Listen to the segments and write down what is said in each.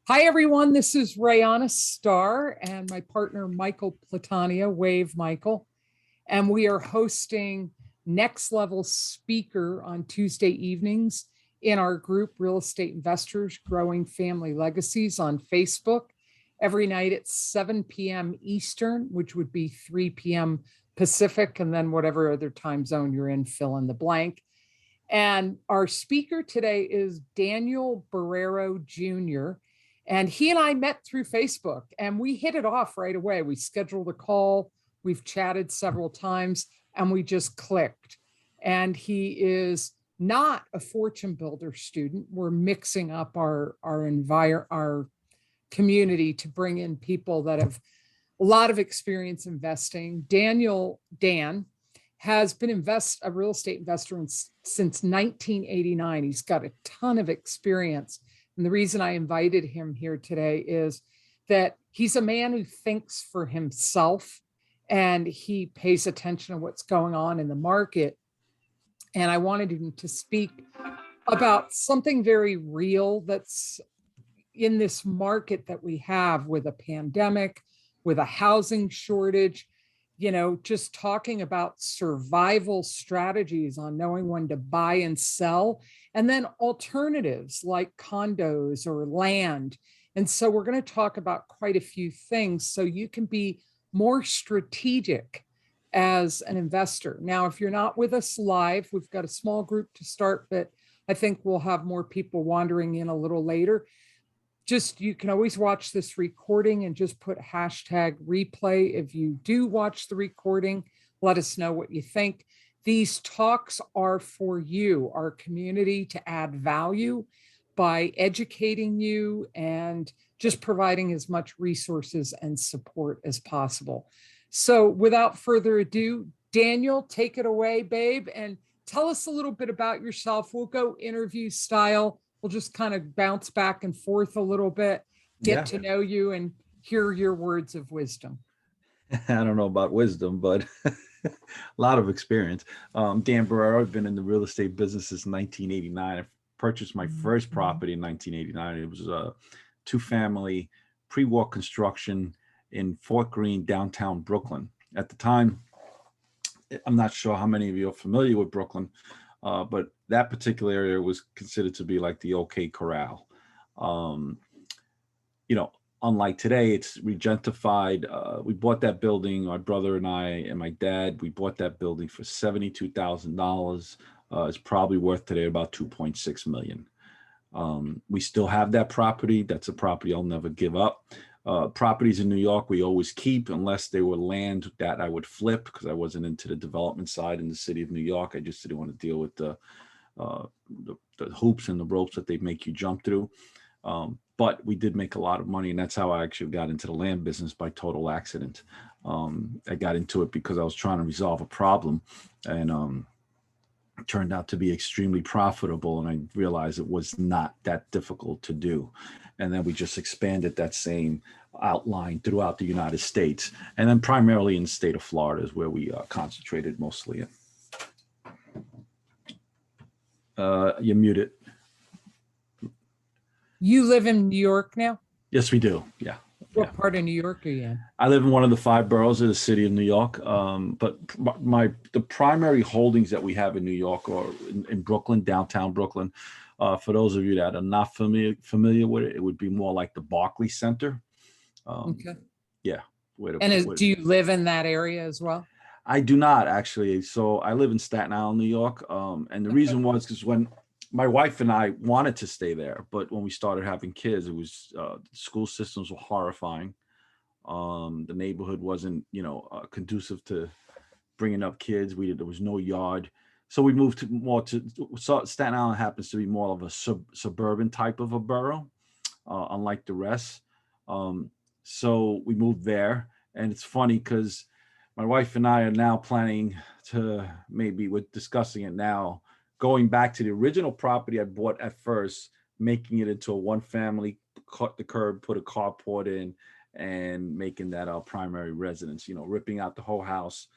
Hi, everyone. This is Rayana Starr and my partner, Michael Platania, Wave Michael. And we are hosting Next Level Speaker on Tuesday evenings in our group, Real Estate Investors Growing Family Legacies on Facebook every night at 7 p.m. Eastern, which would be 3 p.m. Pacific, and then whatever other time zone you're in, fill in the blank. And our speaker today is Daniel Borrero Jr. And he and I met through Facebook and we hit it off right away. We scheduled a call, we've chatted several times, and we just clicked. And he is not a fortune builder student. We're mixing up our community to bring in people that have a lot of experience investing. Dan has been a real estate investor since 1989. He's got a ton of experience. And the reason I invited him here today is that he's a man who thinks for himself and he pays attention to what's going on in the market. And I wanted him to speak about something very real that's in this market that we have with a pandemic, with a housing shortage, just talking about survival strategies on knowing when to buy and sell, and then alternatives like condos or land. And so we're going to talk about quite a few things so you can be more strategic as an investor. Now, if you're not with us live, we've got a small group to start, but I think we'll have more people wandering in a little later. You can always watch this recording and just put hashtag replay. If you do watch the recording, let us know what you think. These talks are for you, our community, to add value by educating you and just providing as much resources and support as possible. So without further ado, Daniel, take it away, babe, and tell us a little bit about yourself. We'll go interview style. We'll just kind of bounce back and forth a little bit, get to know you and hear your words of wisdom. I don't know about wisdom, but a lot of experience. Dan Borrero, I've been in the real estate business since 1989. I purchased my first property in 1989. It was a two-family pre-war construction in Fort Greene, downtown Brooklyn. At the time, I'm not sure how many of you are familiar with Brooklyn, but that particular area was considered to be like the OK Corral. Unlike today, it's regentified. We bought that building, my brother and I and my dad, we bought that building for $72,000. It's probably worth today about 2.6 million. We still have that property. That's a property I'll never give up. Properties in New York, we always keep unless they were land that I would flip because I wasn't into the development side in the city of New York. I just didn't want to deal with the hoops and the ropes that they make you jump through. But we did make a lot of money, and that's how I actually got into the land business by total accident. I got into it because I was trying to resolve a problem, and it turned out to be extremely profitable, and I realized it was not that difficult to do. And then we just expanded that same outline throughout the United States, and then primarily in the state of Florida is where we concentrated mostly in. You're muted. You live in New York now? Yes, we do. Yeah. What part of New York are you in? I live in one of the 5 boroughs of the city of New York. But the primary holdings that we have in New York are in Brooklyn, downtown Brooklyn. For those of you that are not familiar with it, it would be more like the Barclays Center. Okay. Yeah. Do you live in that area as well? I do not actually. So I live in Staten Island, New York. And the reason was because when my wife and I wanted to stay there, but when we started having kids, it was school systems were horrifying. The neighborhood wasn't, conducive to bringing up kids. There was no yard, so we moved so Staten Island happens to be more of a suburban type of a borough, unlike the rest. So we moved there, and it's funny because my wife and I are now planning to we're discussing it now, going back to the original property I bought at first, making it into a one family, cut the curb, put a carport in, and making that our primary residence, ripping out the whole house,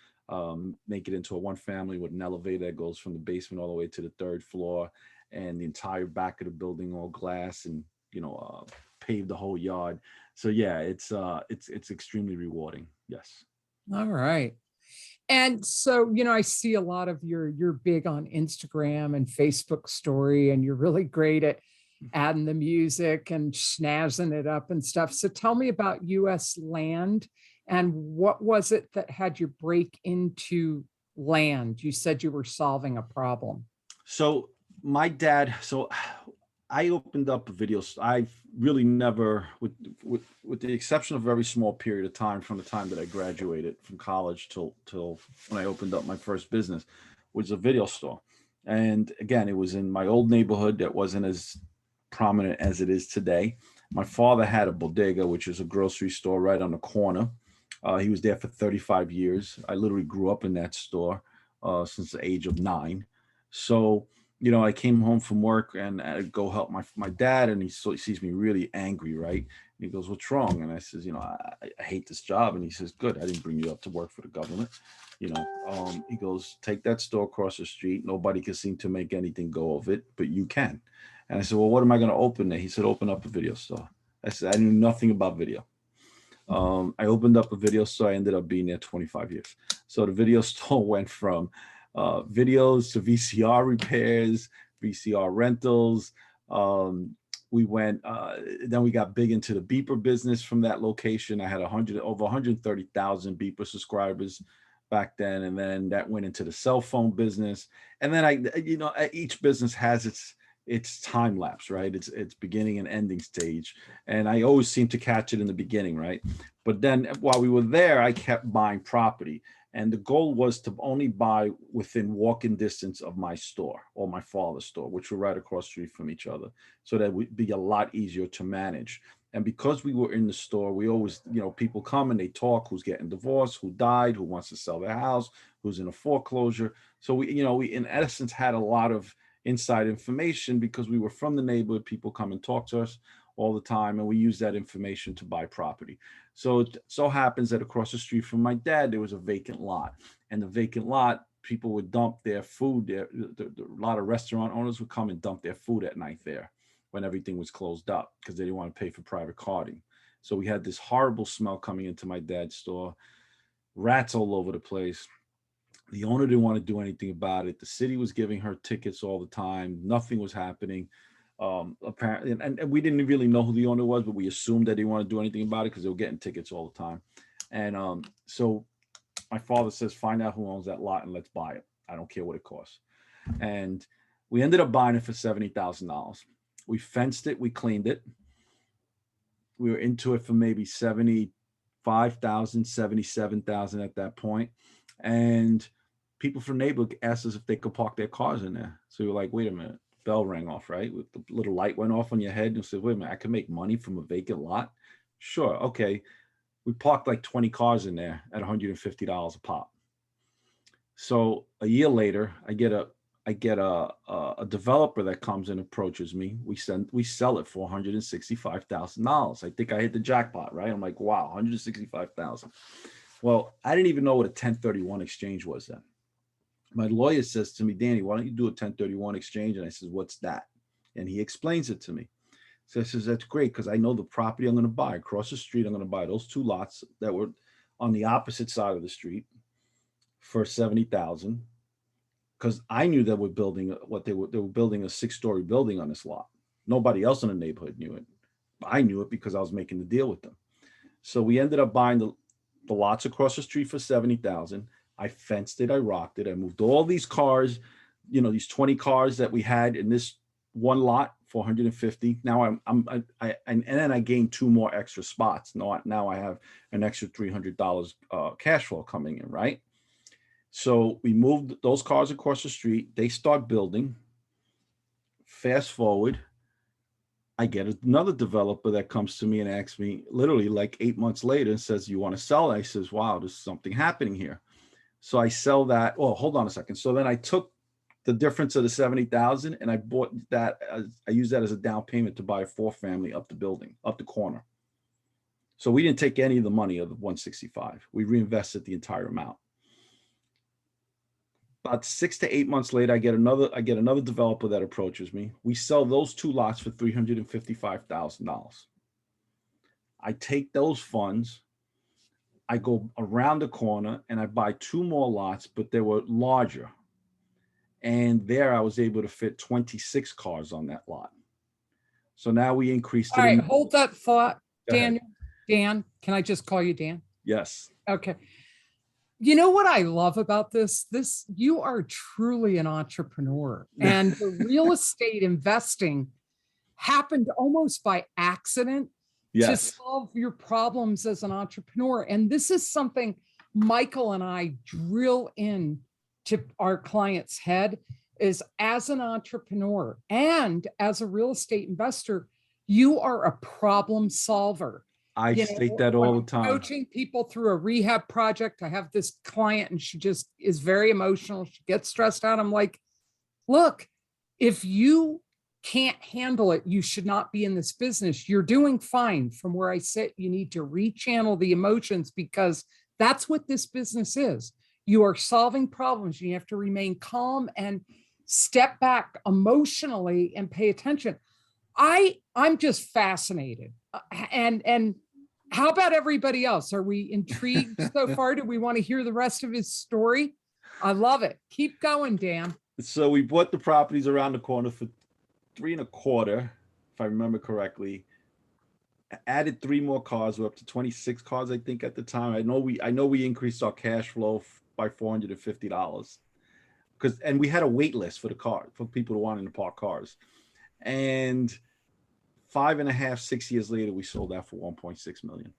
make it into a one family with an elevator that goes from the basement all the way to the 3rd floor, and the entire back of the building all glass, and pave the whole yard. So yeah, it's extremely rewarding. Yes. All right. And so, I see a lot of you're big on Instagram and Facebook story, and you're really great at adding the music and schnazzing it up and stuff. So tell me about US land, and what was it that had you break into land? You said you were solving a problem. So my dad, so I opened up a video. I've really never, with the exception of a very small period of time from the time that I graduated from college till when I opened up my first business, was a video store. And again, it was in my old neighborhood that wasn't as prominent as it is today. My father had a bodega, which is a grocery store right on the corner. He was there for 35 years. I literally grew up in that store since the age of 9. So, I came home from work and I'd go help my dad, and he sees me really angry, right? And he goes, "What's wrong?" And I says, I hate this job. And he says, "Good, I didn't bring you up to work for the government." He goes, "Take that store across the street. Nobody can seem to make anything go of it, but you can." And I said, "Well, what am I going to open there?" He said, "Open up a video store." I said, "I knew nothing about video." I opened up a video store. I ended up being there 25 years. So the video store went from videos to VCR repairs, VCR rentals. We went, then we got big into the beeper business from that location. I had over 130,000 beeper subscribers back then. And then that went into the cell phone business. And then each business has its time lapse, right? It's beginning and ending stage. And I always seem to catch it in the beginning, right? But then while we were there, I kept buying property. And the goal was to only buy within walking distance of my store or my father's store, which were right across the street from each other. So that would be a lot easier to manage. And because we were in the store, we always, people come and they talk, who's getting divorced, who died, who wants to sell their house, who's in a foreclosure. So we in essence had a lot of inside information because we were from the neighborhood. People come and talk to us all the time, and we use that information to buy property. So it so happens that across the street from my dad, there was a vacant lot, and the vacant lot, people would dump their food there. A lot of restaurant owners would come and dump their food at night there when everything was closed up because they didn't want to pay for private carding. So we had this horrible smell coming into my dad's store, rats all over the place. The owner didn't want to do anything about it. The city was giving her tickets all the time. Nothing was happening. Apparently, and we didn't really know who the owner was, but we assumed that they didn't want to do anything about it because they were getting tickets all the time. And so my father says, "Find out who owns that lot and let's buy it. I don't care what it costs." And we ended up buying it for $70,000. We fenced it. We cleaned it. We were into it for maybe 75,000, 77,000 at that point. And people from the neighborhood asked us if they could park their cars in there. So we were like, wait a minute. Bell rang off, right? With the little light went off on your head and said, "Wait a minute, I can make money from a vacant lot." Sure. Okay. We parked like 20 cars in there at $150 a pop. So a year later, I get a developer that comes and approaches me. We sell it for $165,000. I think I hit the jackpot, right? I'm like, wow, 165,000. Well, I didn't even know what a 1031 exchange was then. My lawyer says to me, "Danny, why don't you do a 1031 exchange?" And I says, "What's that?" And he explains it to me. So I says, "That's great because I know the property I'm going to buy across the street. I'm going to buy those two lots that were on the opposite side of the street for 70,000 because I knew that we're building they were building a 6-story building on this lot. Nobody else in the neighborhood knew it. I knew it because I was making the deal with them. So we ended up buying the lots across the street for 70,000. I fenced it. I rocked it. I moved all these cars, these 20 cars that we had in this one lot for 150. Now and then I gained 2 more extra spots. Now I have an extra $300 cash flow coming in, right? So we moved those cars across the street. They start building. Fast forward, I get another developer that comes to me and asks me literally like 8 months later and says, "You want to sell it?" I says, "Wow, there's something happening here." So I sell that. Oh, hold on a second. So then I took the difference of the 70,000 and I bought that. I used that as a down payment to buy a 4-family up the building, up the corner. So we didn't take any of the money of the 165. We reinvested the entire amount. About 6 to 8 months later, I get another developer that approaches me. We sell those 2 lots for $355,000. I take those funds, I go around the corner and I buy 2 more lots, but they were larger. And there I was able to fit 26 cars on that lot. So now we increased All it. right, hold that thought, Go ahead. Daniel. Dan, can I just call you Dan? Yes. Okay. You know what I love about this? You are truly an entrepreneur, and the real estate investing happened almost by accident to Yes. solve your problems as an entrepreneur. And this is something Michael and I drill in to our client's head is as an entrepreneur and as a real estate investor, you are a problem solver. I You state know, that when all I'm the time. coaching people through a rehab project, I have this client and she just is very emotional. She gets stressed out. I'm like, look, if you can't handle it, you should not be in this business. You're doing fine from where I sit. You need to rechannel the emotions because that's what this business is. You are solving problems. You have to remain calm and step back emotionally and pay attention. I'm just fascinated. And how about everybody else? Are we intrigued so far? Do we want to hear the rest of his story? I love it. Keep going, Dan. So we bought the properties around the corner for 3.25, if I remember correctly. Added 3 more cars. We're up to 26 cars, I think, at the time. I know we increased our cash flow by $450 and we had a wait list for the car for people who wanted to park cars. And 5.5, 6 years later, we sold that for 1.6 million.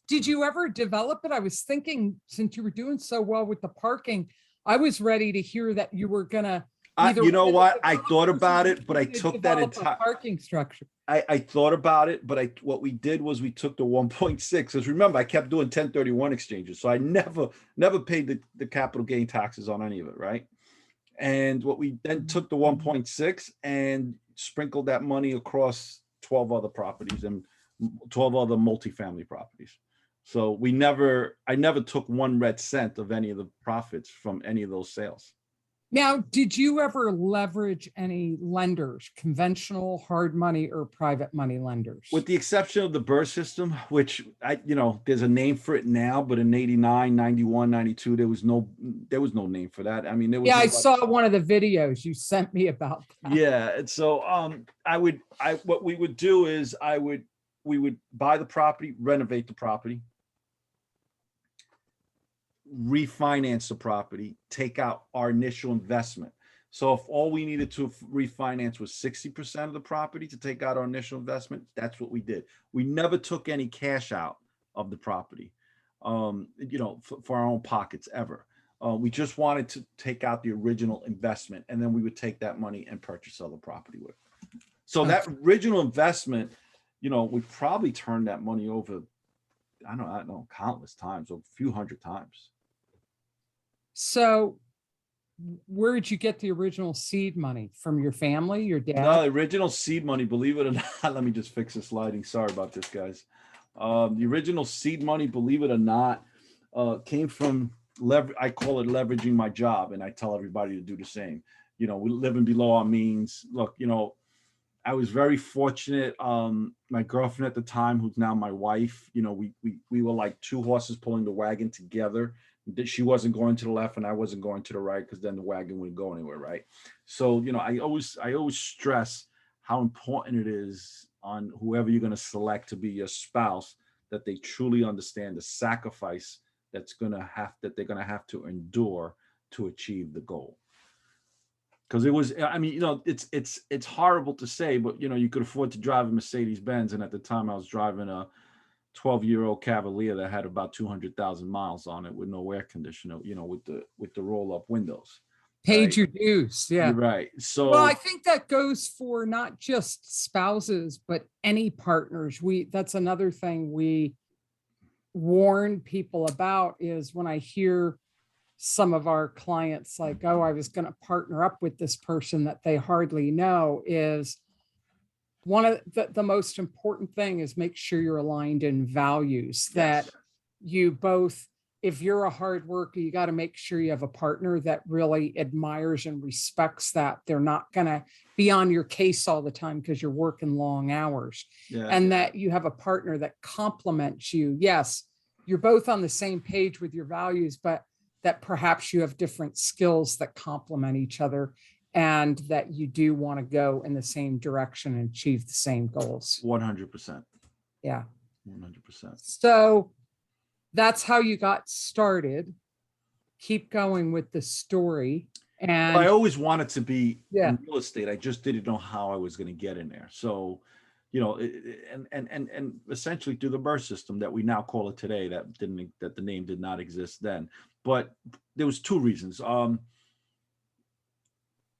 Did you ever develop it? I was thinking, since you were doing so well with the parking, I was ready to hear that you were gonna. You know what? I thought about it, but I took that entire parking structure. I thought about it, but what we did was we took the 1.6. Because remember, I kept doing 1031 exchanges, so I never paid the capital gain taxes on any of it, right? And what we then took the 1.6 and sprinkled that money across 12 other properties and 12 other multifamily properties. So I never took one red cent of any of the profits from any of those sales. Now, did you ever leverage any lenders, conventional hard money or private money lenders? With the exception of the Burr system, which there's a name for it now, but in 89, 91, 92, there was no name for that. I mean, there was. Yeah, I saw one of the videos you sent me about that. Yeah. And so what we would do is we would buy the property, renovate the property, refinance the property, take out our initial investment. So if all we needed to refinance was 60% of the property to take out our initial investment, that's what we did. We never took any cash out of the property, for our own pockets ever. We just wanted to take out the original investment, and then we would take that money and purchase other property with. So that original investment, we probably turned that money over, I don't know, countless times, a few hundred times. So where did you get the original seed money? From your family, your dad? No, the original seed money, believe it or not, let me just fix this lighting. Sorry about this, guys. The original seed money, believe it or not, came from I call it leveraging my job, and I tell everybody to do the same. We're living below our means. Look, I was very fortunate. My girlfriend at the time, who's now my wife, we were like two horses pulling the wagon together. She wasn't going to the left and I wasn't going to the right, because then the wagon wouldn't go anywhere, right? So, I always stress how important it is on whoever you're going to select to be your spouse, that they truly understand the sacrifice that they're going to have to endure to achieve the goal. Because it was, it's horrible to say, but you could afford to drive a Mercedes Benz, and at the time I was driving a 12-year-old Cavalier that had about 200,000 miles on it with no air conditioner, with the roll-up windows. Paid right? your dues, yeah. You're right. So, well, I think that goes for not just spouses, but any partners. That's another thing we warn people about, is when I hear some of our clients like, oh, I was going to partner up with this person that they hardly know, is one of the most important thing is make sure you're aligned in values, that yes. you both, if you're a hard worker, you got to make sure you have a partner that really admires and respects that. They're not going to be on your case all the time because you're working long hours, Yeah. and that you have a partner that complements you. Yes, you're both on the same page with your values, but that perhaps you have different skills that complement each other, and that you do want to go in the same direction and achieve the same goals. 100%. Yeah. 100%. So that's how you got started. Keep going with the story. And I always wanted to be yeah, in real estate. I just didn't know how I was going to get in there. So, you know, and essentially through the BRRRR system that we now call it today, that the name did not exist then. But there was two reasons.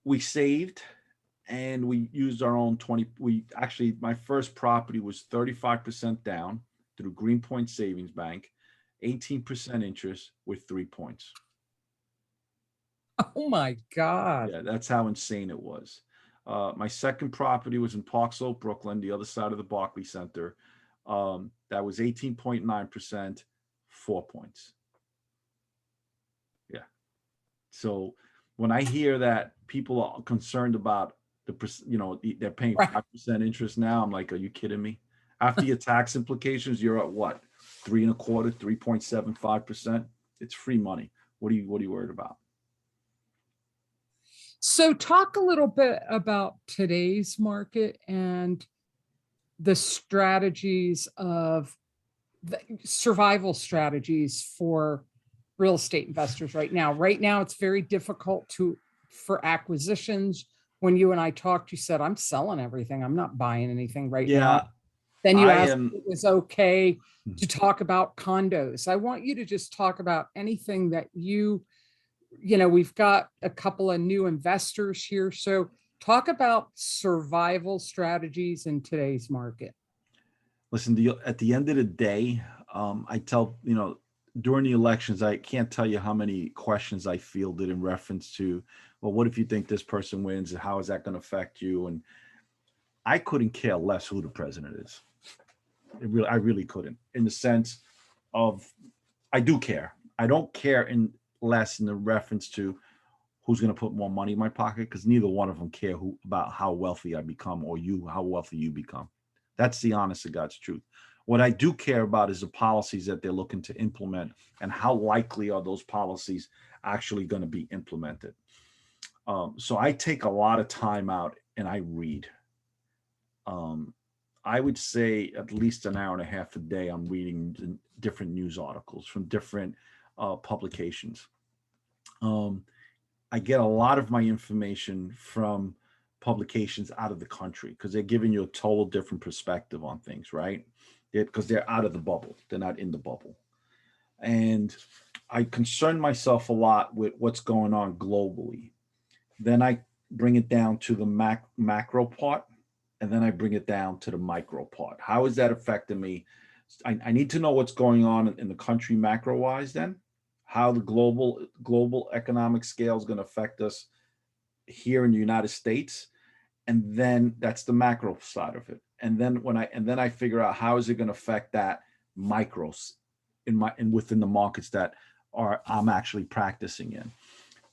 We saved, and we used our own 20. My first property was 35% down through Greenpoint Savings Bank, 18% interest with 3 points. oh my God. Yeah, that's how insane it was. My second property was in Park Slope, Brooklyn, the other side of the Barclays Center. That was 18.9%, 4 points. Yeah. So when I hear that people are concerned about they're paying 5% interest now, I'm like, are you kidding me? After your tax implications, you're at what? 3.25, 3.75%. It's free money. What are you worried about? So talk a little bit about today's market and the strategies of the survival strategies for real estate investors right now. Right now, it's very difficult for acquisitions. When you and I talked, you said, I'm selling everything. I'm not buying anything right now. Then you asked if it was okay to talk about condos. I want you to just talk about anything that we've got a couple of new investors here. So talk about survival strategies in today's market. Listen, at the end of the day, I tell, during the elections, I can't tell you how many questions I fielded in reference to, well, what if you think this person wins, and how is that going to affect you? And I couldn't care less who the president is. I really couldn't, in the sense of, I do care. I don't care less in the reference to who's going to put more money in my pocket, because neither one of them care about how wealthy I become, or how wealthy you become. That's the honest to God's truth. What I do care about is the policies that they're looking to implement, and how likely are those policies actually going to be implemented. So I take a lot of time out and I read. I would say at least an hour and a half a day I'm reading different news articles from different publications. I get a lot of my information from publications out of the country, because they're giving you a total different perspective on things, right? Because they're out of the bubble. They're not in the bubble. And I concern myself a lot with what's going on globally. Then I bring it down to the macro part, and then I bring it down to the micro part. How is that affecting me? I need to know what's going on in the country macro-wise, then how the global economic scale is going to affect us here in the United States. And then that's the macro side of it. And then I figure out how is it going to affect that micros within the markets that I'm actually practicing in.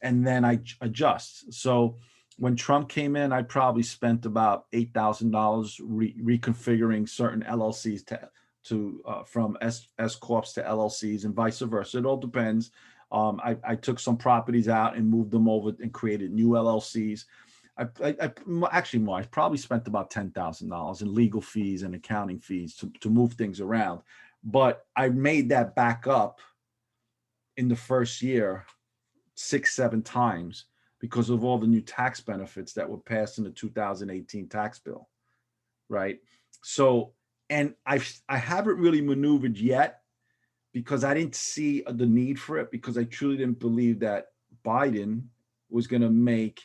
And then I adjust. So when Trump came in, I probably spent about $8,000 reconfiguring certain LLCs from S corps to LLCs, and vice versa. It all depends. I took some properties out and moved them over and created new LLCs. I probably spent about $10,000 in legal fees and accounting fees to move things around. But I made that back up in the first year 6-7 times, because of all the new tax benefits that were passed in the 2018 tax bill, right? So, and I haven't really maneuvered yet, because I didn't see the need for it, because I truly didn't believe that Biden was going to make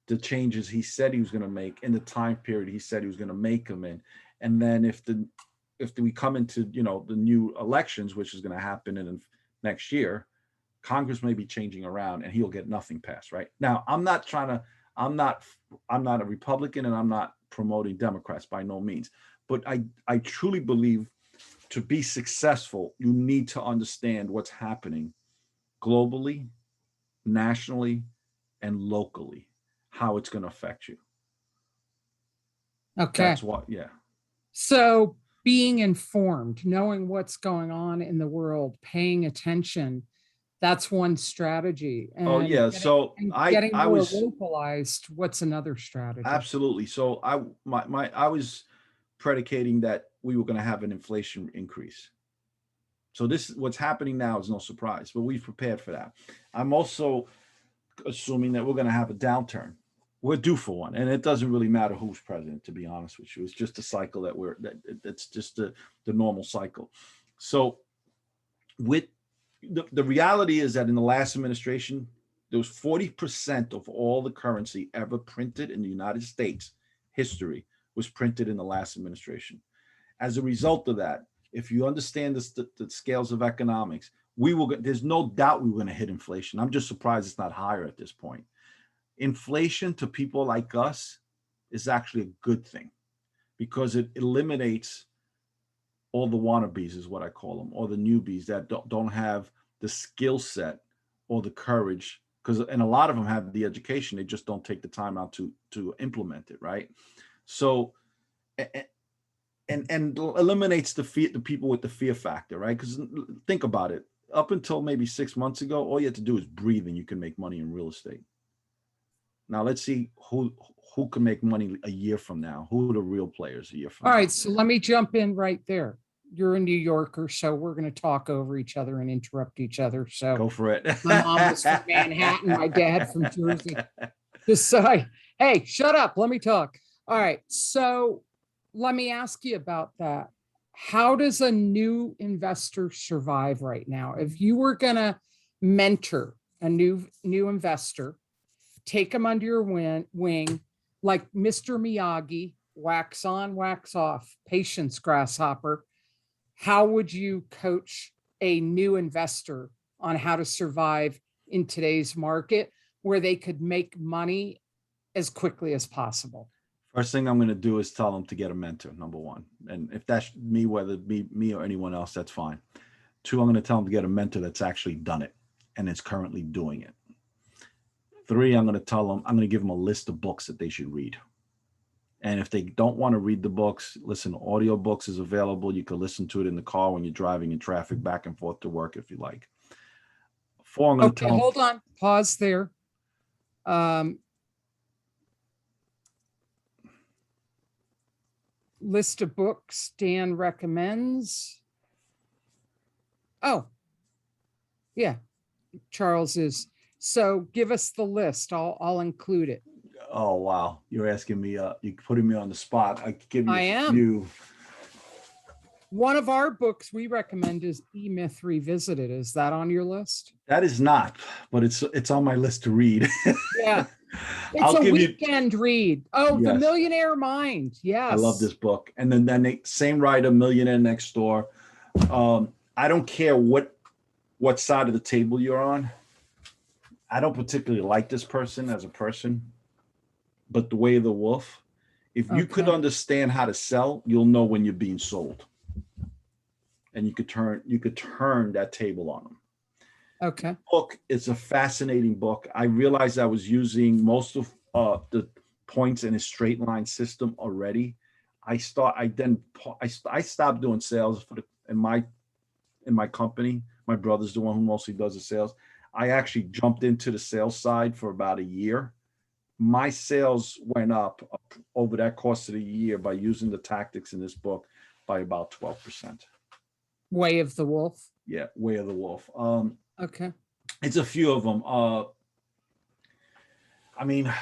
the changes he said he was going to make in the time period he said he was going to make them in. And then if we come into the new elections, which is going to happen in next year, Congress may be changing around and he'll get nothing passed. Right now, I'm not a Republican, and I'm not promoting Democrats by no means, but I truly believe to be successful, you need to understand what's happening globally, nationally, and locally, how it's going to affect you. Okay. That's what, yeah. So being informed, knowing what's going on in the world, paying attention, that's one strategy. Oh And yeah. So getting I more was localized, what's another strategy? absolutely. So I was predicating that we were going to have an inflation increase. So this what's happening now is no surprise, but we've prepared for that. I'm also assuming that we're going to have a downturn. We're due for one, and it doesn't really matter who's president, to be honest with you. It's just a cycle that's just the normal cycle. So with the reality is that in the last administration, there was 40% of all the currency ever printed in the United States history was printed in the last administration. As a result of that, if you understand the scales of economics, there's no doubt we were going to hit inflation. I'm just surprised it's not higher at this point. Inflation to people like us is actually a good thing because it eliminates all the wannabes, is what I call them, or the newbies that don't have the skill set or the courage, and a lot of them have the education, they just don't take the time out to implement it, right? So and eliminates the people with the fear factor, right? Because think about it, up until maybe 6 months ago, all you had to do is breathe and you can make money in real estate. Now let's see who can make money a year from now. Who are the real players a year from now? All right, so let me jump in right there. You're a New Yorker, so we're going to talk over each other and interrupt each other. So go for it. my mom was from Manhattan, my dad from Jersey. Just so hey, shut up, let me talk. All right, so let me ask you about that. How does a new investor survive right now? If you were going to mentor a new investor, take them under your wing, like Mr. Miyagi, wax on, wax off, patience, grasshopper. How would you coach a new investor on how to survive in today's market where they could make money as quickly as possible? First thing I'm going to do is tell them to get a mentor, number one. And if that's me, whether it be me or anyone else, that's fine. Two, I'm going to tell them to get a mentor that's actually done it and is currently doing it. Three, I'm going to give them a list of books that they should read. And if they don't want to read the books, listen, audio books is available. You can listen to it in the car when you're driving in traffic back and forth to work if you like. Four, I'm going to tell them. Hold on, pause there. List of books Dan recommends. Oh, yeah, Charles is. So give us the list. I'll include it. Oh, wow. You're asking me, you're putting me on the spot. I could give you a few. One of our books we recommend is E-Myth Revisited. Is that on your list? That is not, but it's on my list to read. Yeah. It's a weekend read. Oh, yes. The Millionaire Mind. Yes. I love this book. And then the same writer, Millionaire Next Door. I don't care what side of the table you're on. I don't particularly like this person as a person, but The Way of the Wolf, if you could understand how to sell, you'll know when you're being sold. And you could turn that table on them. Okay. The book is a fascinating book. I realized I was using most of the points in a straight line system already. I stopped doing sales in my company. My brother's the one who mostly does the sales. I actually jumped into the sales side for about a year. My sales went up over that course of the year by using the tactics in this book by about 12%. Way of the Wolf. Yeah, Way of the Wolf. Okay. It's a few of them. I mean,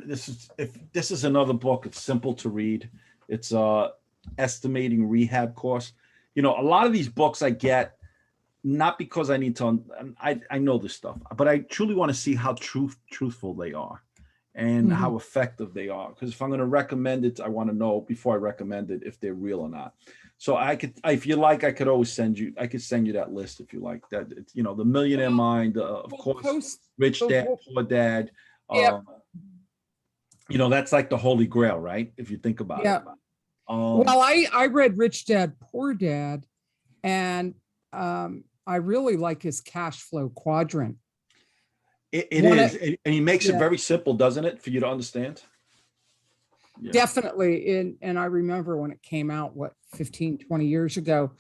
this is another book. It's simple to read. It's Estimating Rehab Cost. You know, a lot of these books I get not because I need to. I know this stuff, but I truly want to see how truthful they are and how effective they are. Because if I'm going to recommend it, I want to know before I recommend it if they're real or not. So if you like, I could always send you that list if you like. That it's, you know, The Millionaire Mind, of course, Rich Dad, Poor Dad. Yeah. You know, that's like the holy grail, right? If you think about it. Well, I read Rich Dad, Poor Dad, And I really like his cash flow quadrant. It One is. of- And he makes it yeah, very simple, doesn't it, for you to understand? Yeah. definitely. And I remember when it came out, what, 15, 20 years ago,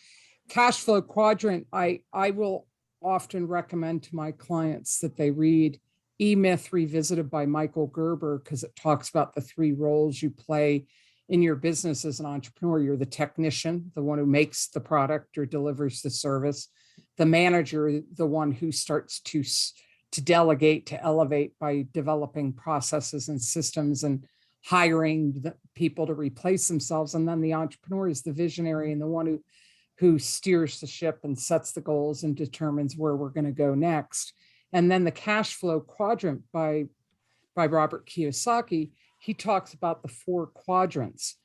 cash flow quadrant, I will often recommend to my clients that they read E-Myth Revisited by Michael Gerber, because it talks about the three roles you play in your business as an entrepreneur. You're the technician, the one who makes the product or delivers the service, the manager, the one who starts to delegate, to elevate by developing processes and systems and hiring the people to replace themselves. And then the entrepreneur is the visionary and the one who steers the ship and sets the goals and determines where we're going to go next. And then the cash flow quadrant by Robert Kiyosaki, he talks about the four quadrants.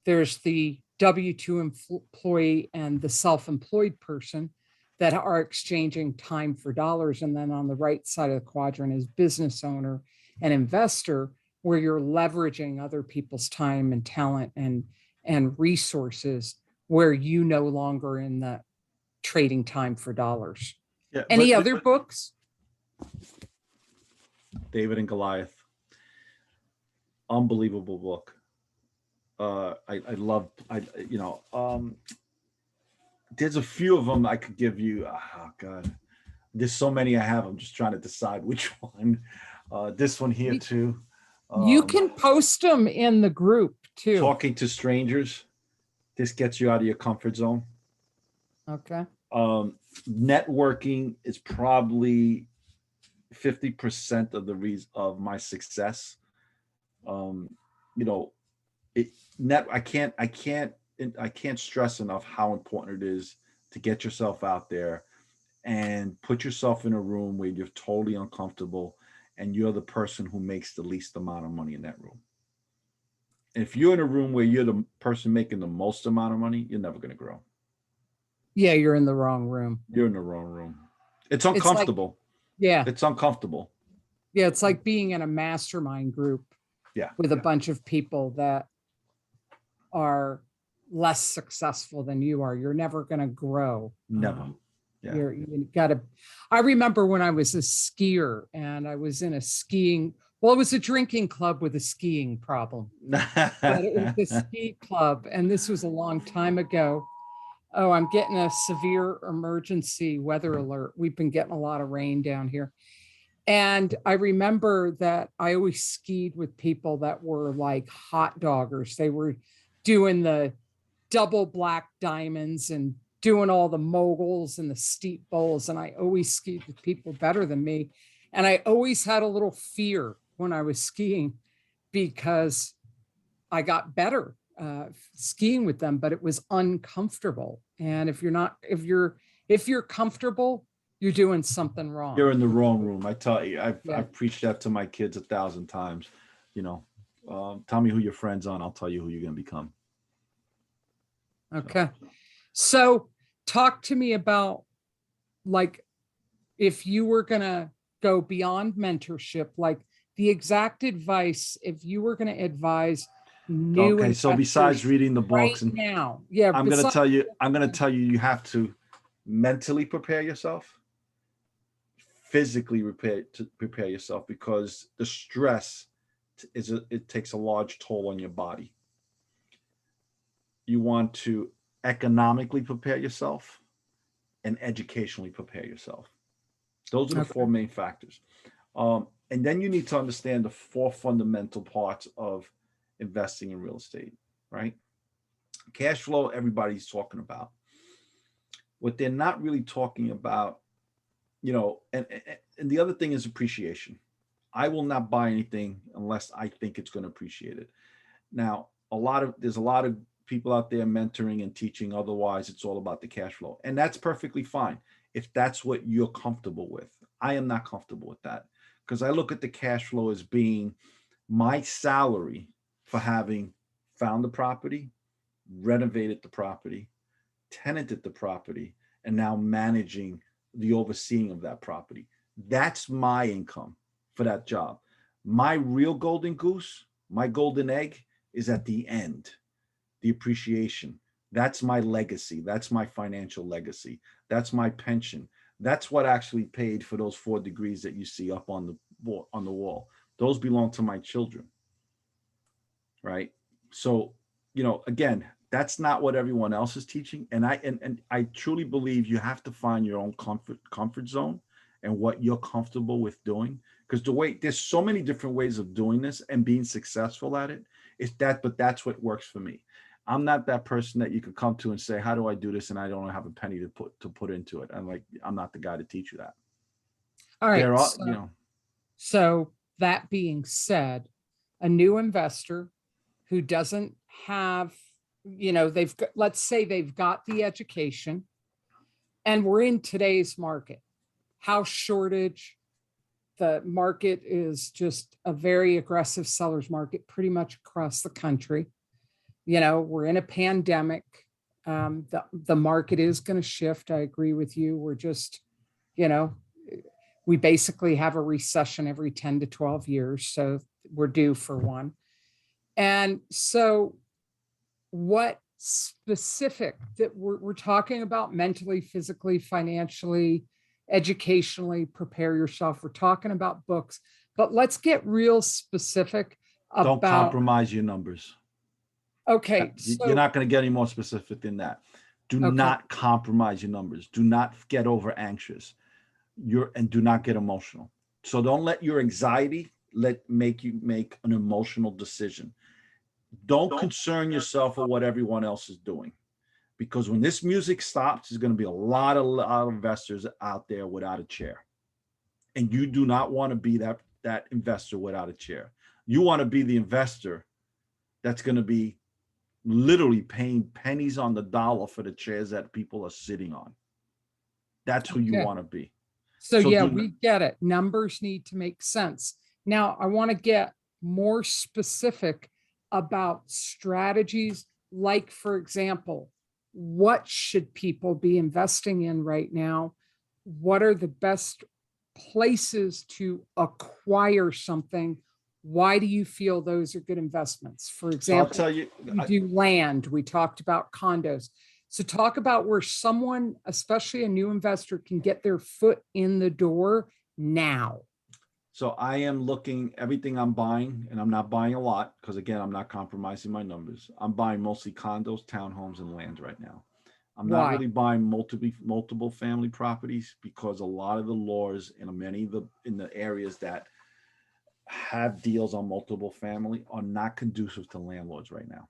There's the W-2 employee and the self-employed person that are exchanging time for dollars. And then on the right side of the quadrant is business owner and investor, where you're leveraging other people's time and talent and resources, where you no longer in the trading time for dollars. Yeah. Any other books? David and Goliath. Unbelievable book. I love, there's a few of them I could give you. Oh God, there's so many I have. I'm just trying to decide which one. This one here too. You can post them in the group too. Talking to Strangers. This gets you out of your comfort zone. Okay. Networking is probably 50% of the reason of my success. I can't stress enough how important it is to get yourself out there and put yourself in a room where you're totally uncomfortable and you're the person who makes the least amount of money in that room. And if you're in a room where you're the person making the most amount of money, you're never going to grow. Yeah, you're in the wrong room. You're in the wrong room. It's uncomfortable. Yeah. It's uncomfortable. Yeah, it's like being in a mastermind group. Yeah. With a bunch of people that are less successful than you are. You're never going to grow. Never. Yeah. You gotta, I remember when I was a skier and I was in a skiing, well, it was a drinking club with a skiing problem. But it was the ski club, and this was a long time ago. Oh, I'm getting a severe emergency weather alert. We've been getting a lot of rain down here. And I remember that I always skied with people that were like hot doggers. They were doing the double black diamonds and doing all the moguls and the steep bowls. And I always skied with people better than me. And I always had a little fear when I was skiing because I got better skiing with them, but it was uncomfortable. And if you're comfortable, you're doing something wrong. You're in the wrong room. I tell you, I've preached that to my kids 1,000 times. Tell me who your friends are, and I'll tell you who you're going to become. Okay. So talk to me about, like, if you were going to go beyond mentorship, like the exact advice, if you were going to advise new. Okay. So besides reading the books right now, yeah, I'm going to tell you, you have to mentally prepare yourself, physically prepare yourself, because the stress it takes a large toll on your body. You want to economically prepare yourself and educationally prepare yourself. Those are the four main factors. And then you need to understand the four fundamental parts of investing in real estate, right? Cash flow, everybody's talking about. What they're not really talking about, and the other thing is appreciation. I will not buy anything unless I think it's going to appreciate it. Now, there's a lot of people out there mentoring and teaching. Otherwise, it's all about the cash flow. And that's perfectly fine if that's what you're comfortable with. I am not comfortable with that, because I look at the cash flow as being my salary for having found the property, renovated the property, tenanted the property, and now managing the overseeing of that property. That's my income for that job. My real golden goose, my golden egg, is at the end, the appreciation, That's my legacy. That's my financial legacy. That's my pension. That's what actually paid for those 4 degrees that you see up on the wall. Those belong to my children, right? So, again, that's not what everyone else is teaching. And I truly believe you have to find your own comfort zone and what you're comfortable with doing. Because there's so many different ways of doing this and being successful at it. But that's what works for me. I'm not that person that you could come to and say, how do I do this? And I don't have a penny to put into it. I'm not the guy to teach you that. All right. There are, So that being said, a new investor who doesn't have, let's say they've got the education, and we're in today's market, house shortage. The market is just a very aggressive seller's market pretty much across the country. We're in a pandemic. The market is going to shift. I agree with you. We're just, we basically have a recession every 10 to 12 years. So we're due for one. And so what specific that we're talking about mentally, physically, financially, educationally, prepare yourself. We're talking about books, but let's get real specific don't about. compromise your numbers. Okay. You're not going to get any more specific than that. Do not compromise your numbers. Do not get over anxious. And do not get emotional. So don't let your anxiety make you make an emotional decision. Don't concern yourself with what everyone else is doing. Because when this music stops, there's going to be a lot of investors out there without a chair. And you do not want to be that investor without a chair. You want to be the investor that's going to be literally paying pennies on the dollar for the chairs that people are sitting on. That's who you want to be. So yeah, we get it. Numbers need to make sense. Now, I want to get more specific about strategies. Like, for example, what should people be investing in right now? What are the best places to acquire something? Why do you feel those are good investments? For example, I'll tell you, we do land. We talked about condos. So talk about where someone, especially a new investor, can get their foot in the door now. So I am looking everything I'm buying, and I'm not buying a lot because, again, I'm not compromising my numbers. I'm buying mostly condos, townhomes, and land right now. I'm not really buying multiple family properties because a lot of the laws in the areas that have deals on multiple family are not conducive to landlords right now.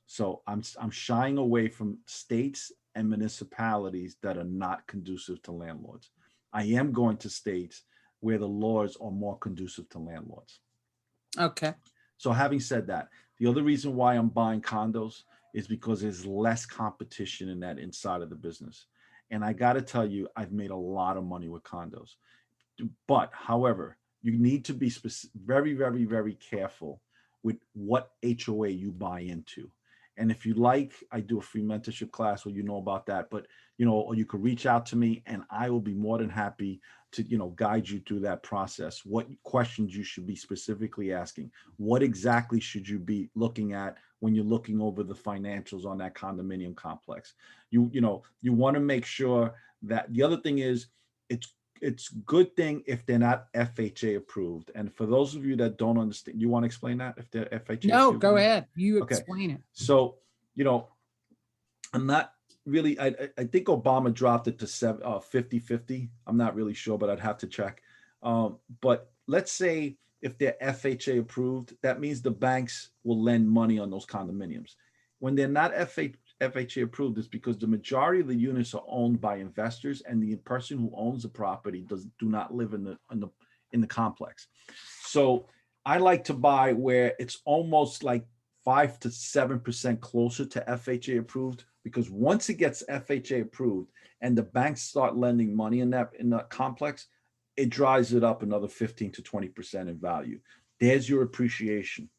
So I'm shying away from states and municipalities that are not conducive to landlords. I am going to states where the laws are more conducive to landlords. Okay. So having said that, the other reason why I'm buying condos is because there's less competition in that inside of the business. And I got to tell you, I've made a lot of money with condos. But however, you need to be very, very, very careful with what HOA you buy into. And if you like, I do a free mentorship class where you know about that, but or you could reach out to me and I will be more than happy to, guide you through that process. What questions you should be specifically asking, what exactly should you be looking at when you're looking over the financials on that condominium complex? You want to make sure that the other thing is it's good thing if they're not FHA approved. And for those of you that don't understand, you want to explain that if they're FHA? No, go ahead. You explain it. So, I'm not really, I think Obama dropped it to 50-50. I'm not really sure, but I'd have to check. But let's say if they're FHA approved, that means the banks will lend money on those condominiums. When they're not FHA approved, it's because the majority of the units are owned by investors, and the person who owns the property do not live in the complex. So I like to buy where it's almost like 5 to 7% closer to FHA approved, because once it gets FHA approved and the banks start lending money in that complex, it drives it up another 15 to 20% in value. There's your appreciation.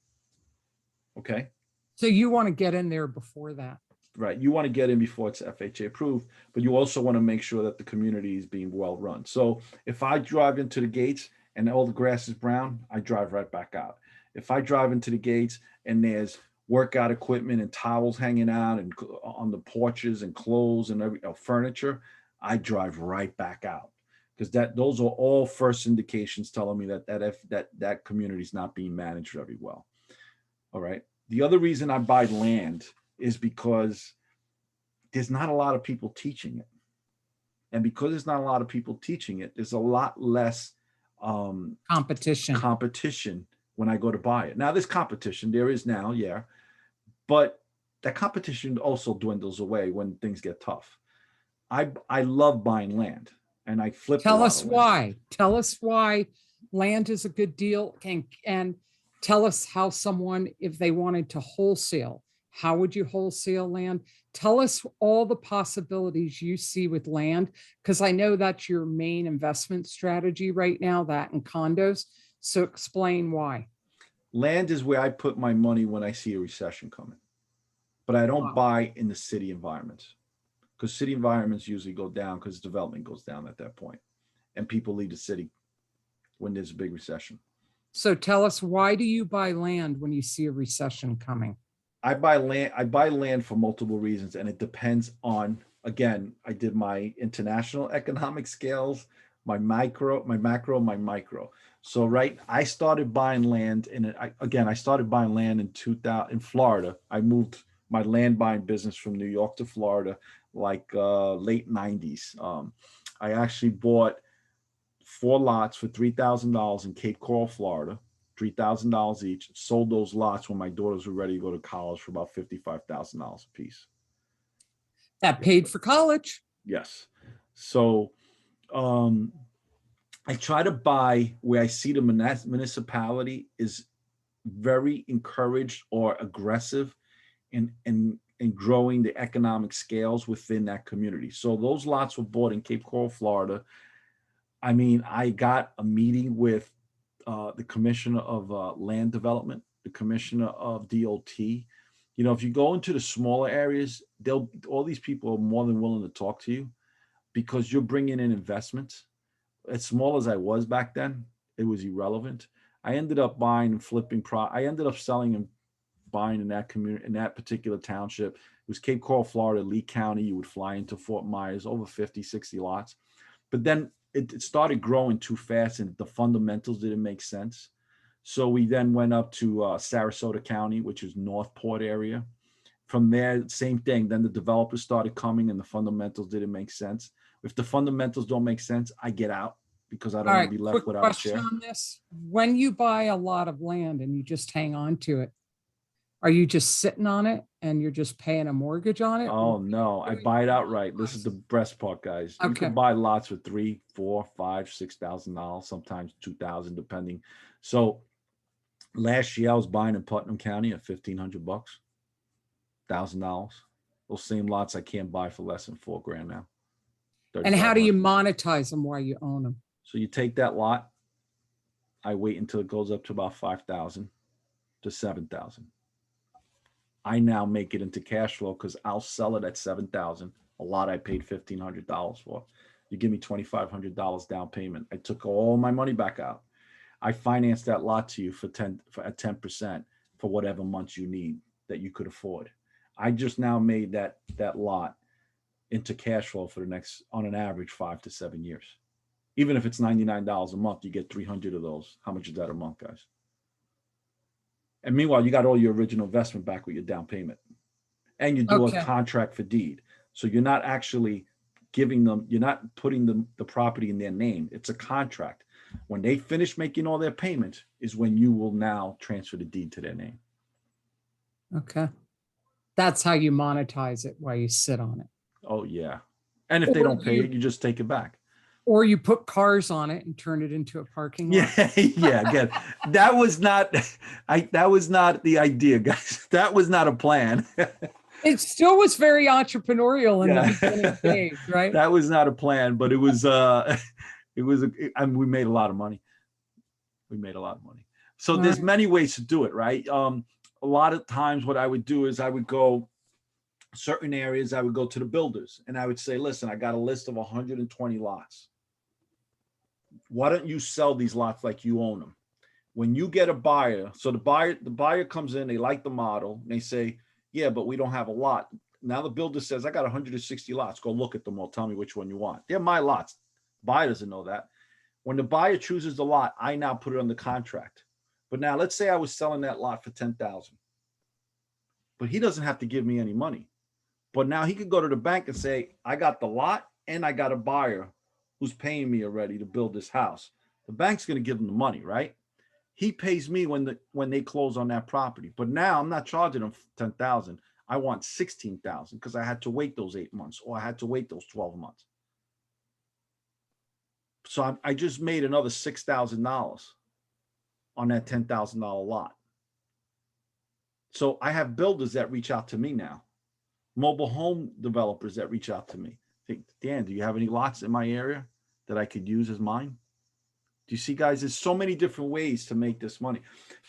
Okay. So you want to get in there before that. Right. You want to get in before it's FHA approved, but you also want to make sure that the community is being well run. So if I drive into the gates and all the grass is brown, I drive right back out. If I drive into the gates and there's workout equipment and towels hanging out and on the porches and clothes and furniture, I drive right back out, because those are all first indications telling me that community is not being managed very well. All right. The other reason I buy land is because there's not a lot of people teaching it. And because there's not a lot of people teaching it, there's a lot less competition when I go to buy it. Now, there's competition. There is now, yeah. But that competition also dwindles away when things get tough. I love buying land, and I flip. Tell us why. Tell us why land is a good deal, and tell us how someone, if they wanted to wholesale, how would you wholesale land? Tell us all the possibilities you see with land, because I know that's your main investment strategy right now, that and condos. So explain why. Land is where I put my money when I see a recession coming, but I don't buy in the city environments, because city environments usually go down because development goes down at that point, and people leave the city when there's a big recession. So tell us, why do you buy land when you see a recession coming? I buy land for multiple reasons, and it depends on, again, I did my international economic scales, my macro, my micro. So I started buying land I started buying land in 2000 in Florida. I moved my land buying business from New York to Florida, late 90s. I actually bought 4 lots for $3,000 in Cape Coral, Florida. $3,000 each. Sold those lots when my daughters were ready to go to college for about $55,000 a piece. That paid for college. Yes. So I try to buy where I see the municipality is very encouraged or aggressive in growing the economic scales within that community. So those lots were bought in Cape Coral, Florida. I mean, I got a meeting with the commissioner of land development, the commissioner of DOT. You know, if you go into the smaller areas, all these people are more than willing to talk to you, because you're bringing in investments. As small as I was back then, it was irrelevant. I ended up buying and flipping. I ended up selling and buying in that community, in that particular township. It was Cape Coral, Florida, Lee County. You would fly into Fort Myers, over 50, 60 lots. But then it started growing too fast, and the fundamentals didn't make sense. So we then went up to Sarasota County, which is Northport area. From there, same thing. Then the developers started coming, and the fundamentals didn't make sense. If the fundamentals don't make sense, I get out, because I don't want to be left without a share. On this. When you buy a lot of land and you just hang on to it, are you just sitting on it and you're just paying a mortgage on it? Oh no, I buy it outright. This is the best part, guys. You can buy lots for $3,000, $4,000, $5,000, $6,000, sometimes $2,000, depending. So last year I was buying in Putnam County at $1,500, $1,000. Those same lots I can't buy for less than $4,000 now. And how do you monetize them while you own them? So you take that lot. I wait until it goes up to about 5,000 to 7,000. I now make it into cash flow, because I'll sell it at 7,000. A lot I paid $1,500 for. You give me $2,500 down payment. I took all my money back out. I financed that lot to you at 10% for whatever months you need that you could afford. I just now made that lot into cash flow for the next, on an average, 5 to 7 years. Even if it's $99 a month, you get 300 of those. How much is that a month, guys? And meanwhile, you got all your original investment back with your down payment, and you do a contract for deed. So you're not actually giving them, you're not putting the property in their name. It's a contract. When they finish making all their payments is when you will now transfer the deed to their name. Okay. That's how you monetize it, while you sit on it. Oh yeah. And if they don't pay it, you just take it back. Or you put cars on it and turn it into a parking lot. Yeah, yeah. Again, that was not the idea, guys. That was not a plan. It still was very entrepreneurial in the beginning days, right? That was not a plan, but it was. We made a lot of money. We made a lot of money. So there's many ways to do it, right? A lot of times, what I would do is I would go certain areas. I would go to the builders and I would say, "Listen, I got a list of 120 lots. Why don't you sell these lots like you own them? When you get a buyer, so the buyer comes in, they like the model, and they say, yeah, but we don't have a lot. Now the builder says, I got 160 lots. Go look at them all. Tell me which one you want. They're my lots. Buyer doesn't know that. When the buyer chooses the lot, I now put it on the contract. But now let's say I was selling that lot for 10,000, but he doesn't have to give me any money. But now he could go to the bank and say, I got the lot and I got a buyer who's paying me already to build this house. The bank's going to give him the money, right? He pays me when they close on that property. But now I'm not charging him 10,000. I want 16,000 because I had to wait those 8 months, or I had to wait those 12 months. So I just made another $6,000 on that $10,000 lot. So I have builders that reach out to me now, mobile home developers that reach out to me. Think, Dan, do you have any lots in my area that I could use as mine? Do you see, guys? There's so many different ways to make this money.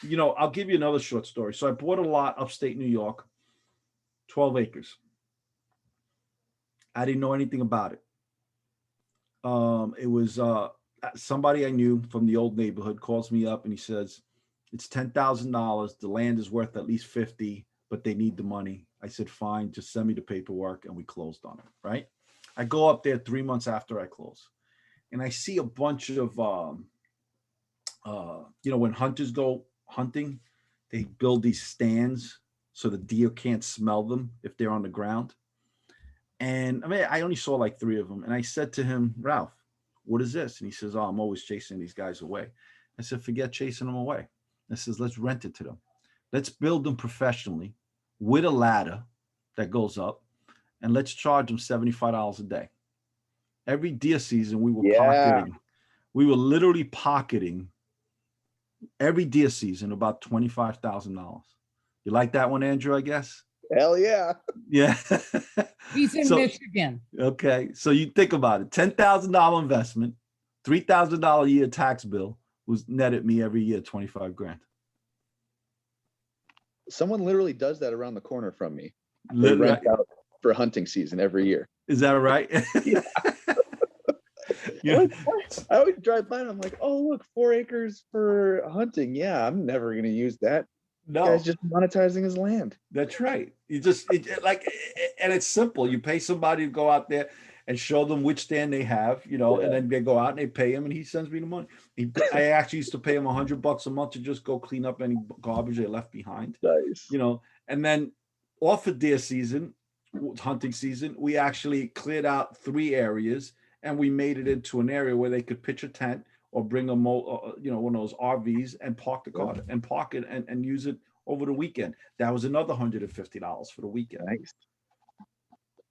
You know, I'll give you another short story. So I bought a lot upstate New York, 12 acres. I didn't know anything about it. It was somebody I knew from the old neighborhood calls me up and he says, it's $10,000. The land is worth at least 50, but they need the money. I said, fine, just send me the paperwork, and we closed on it, right? I go up there 3 months after I close, and I see a bunch of, when hunters go hunting, they build these stands so the deer can't smell them if they're on the ground. And I mean, I only saw like 3 of them. And I said to him, Ralph, what is this? And he says, oh, I'm always chasing these guys away. I said, forget chasing them away. I says, let's rent it to them. Let's build them professionally with a ladder that goes up, and let's charge them $75 a day. Every deer season, we were pocketing. We were literally pocketing every deer season about $25,000. You like that one, Andrew, I guess? Hell yeah. Yeah. He's in Michigan. Okay. So you think about it. $10,000 investment, $3,000 a year tax bill was netted me every year, 25 grand. Someone literally does that around the corner from me. They rent out for hunting season every year. Is that right? Yeah. Yeah. I always drive by and I'm like, oh, look, 4 acres for hunting. Yeah, I'm never going to use that. No. Guy's just monetizing his land. That's right. You just and it's simple. You pay somebody to go out there and show them which stand they have, and then they go out and they pay him and he sends me the money. I actually used to pay him $100 a month to just go clean up any garbage they left behind. Nice. And then off of deer season, hunting season, we actually cleared out 3 areas and we made it into an area where they could pitch a tent or bring one of those RVs and park the car and park it and use it over the weekend. That was another $150 for the weekend. Nice.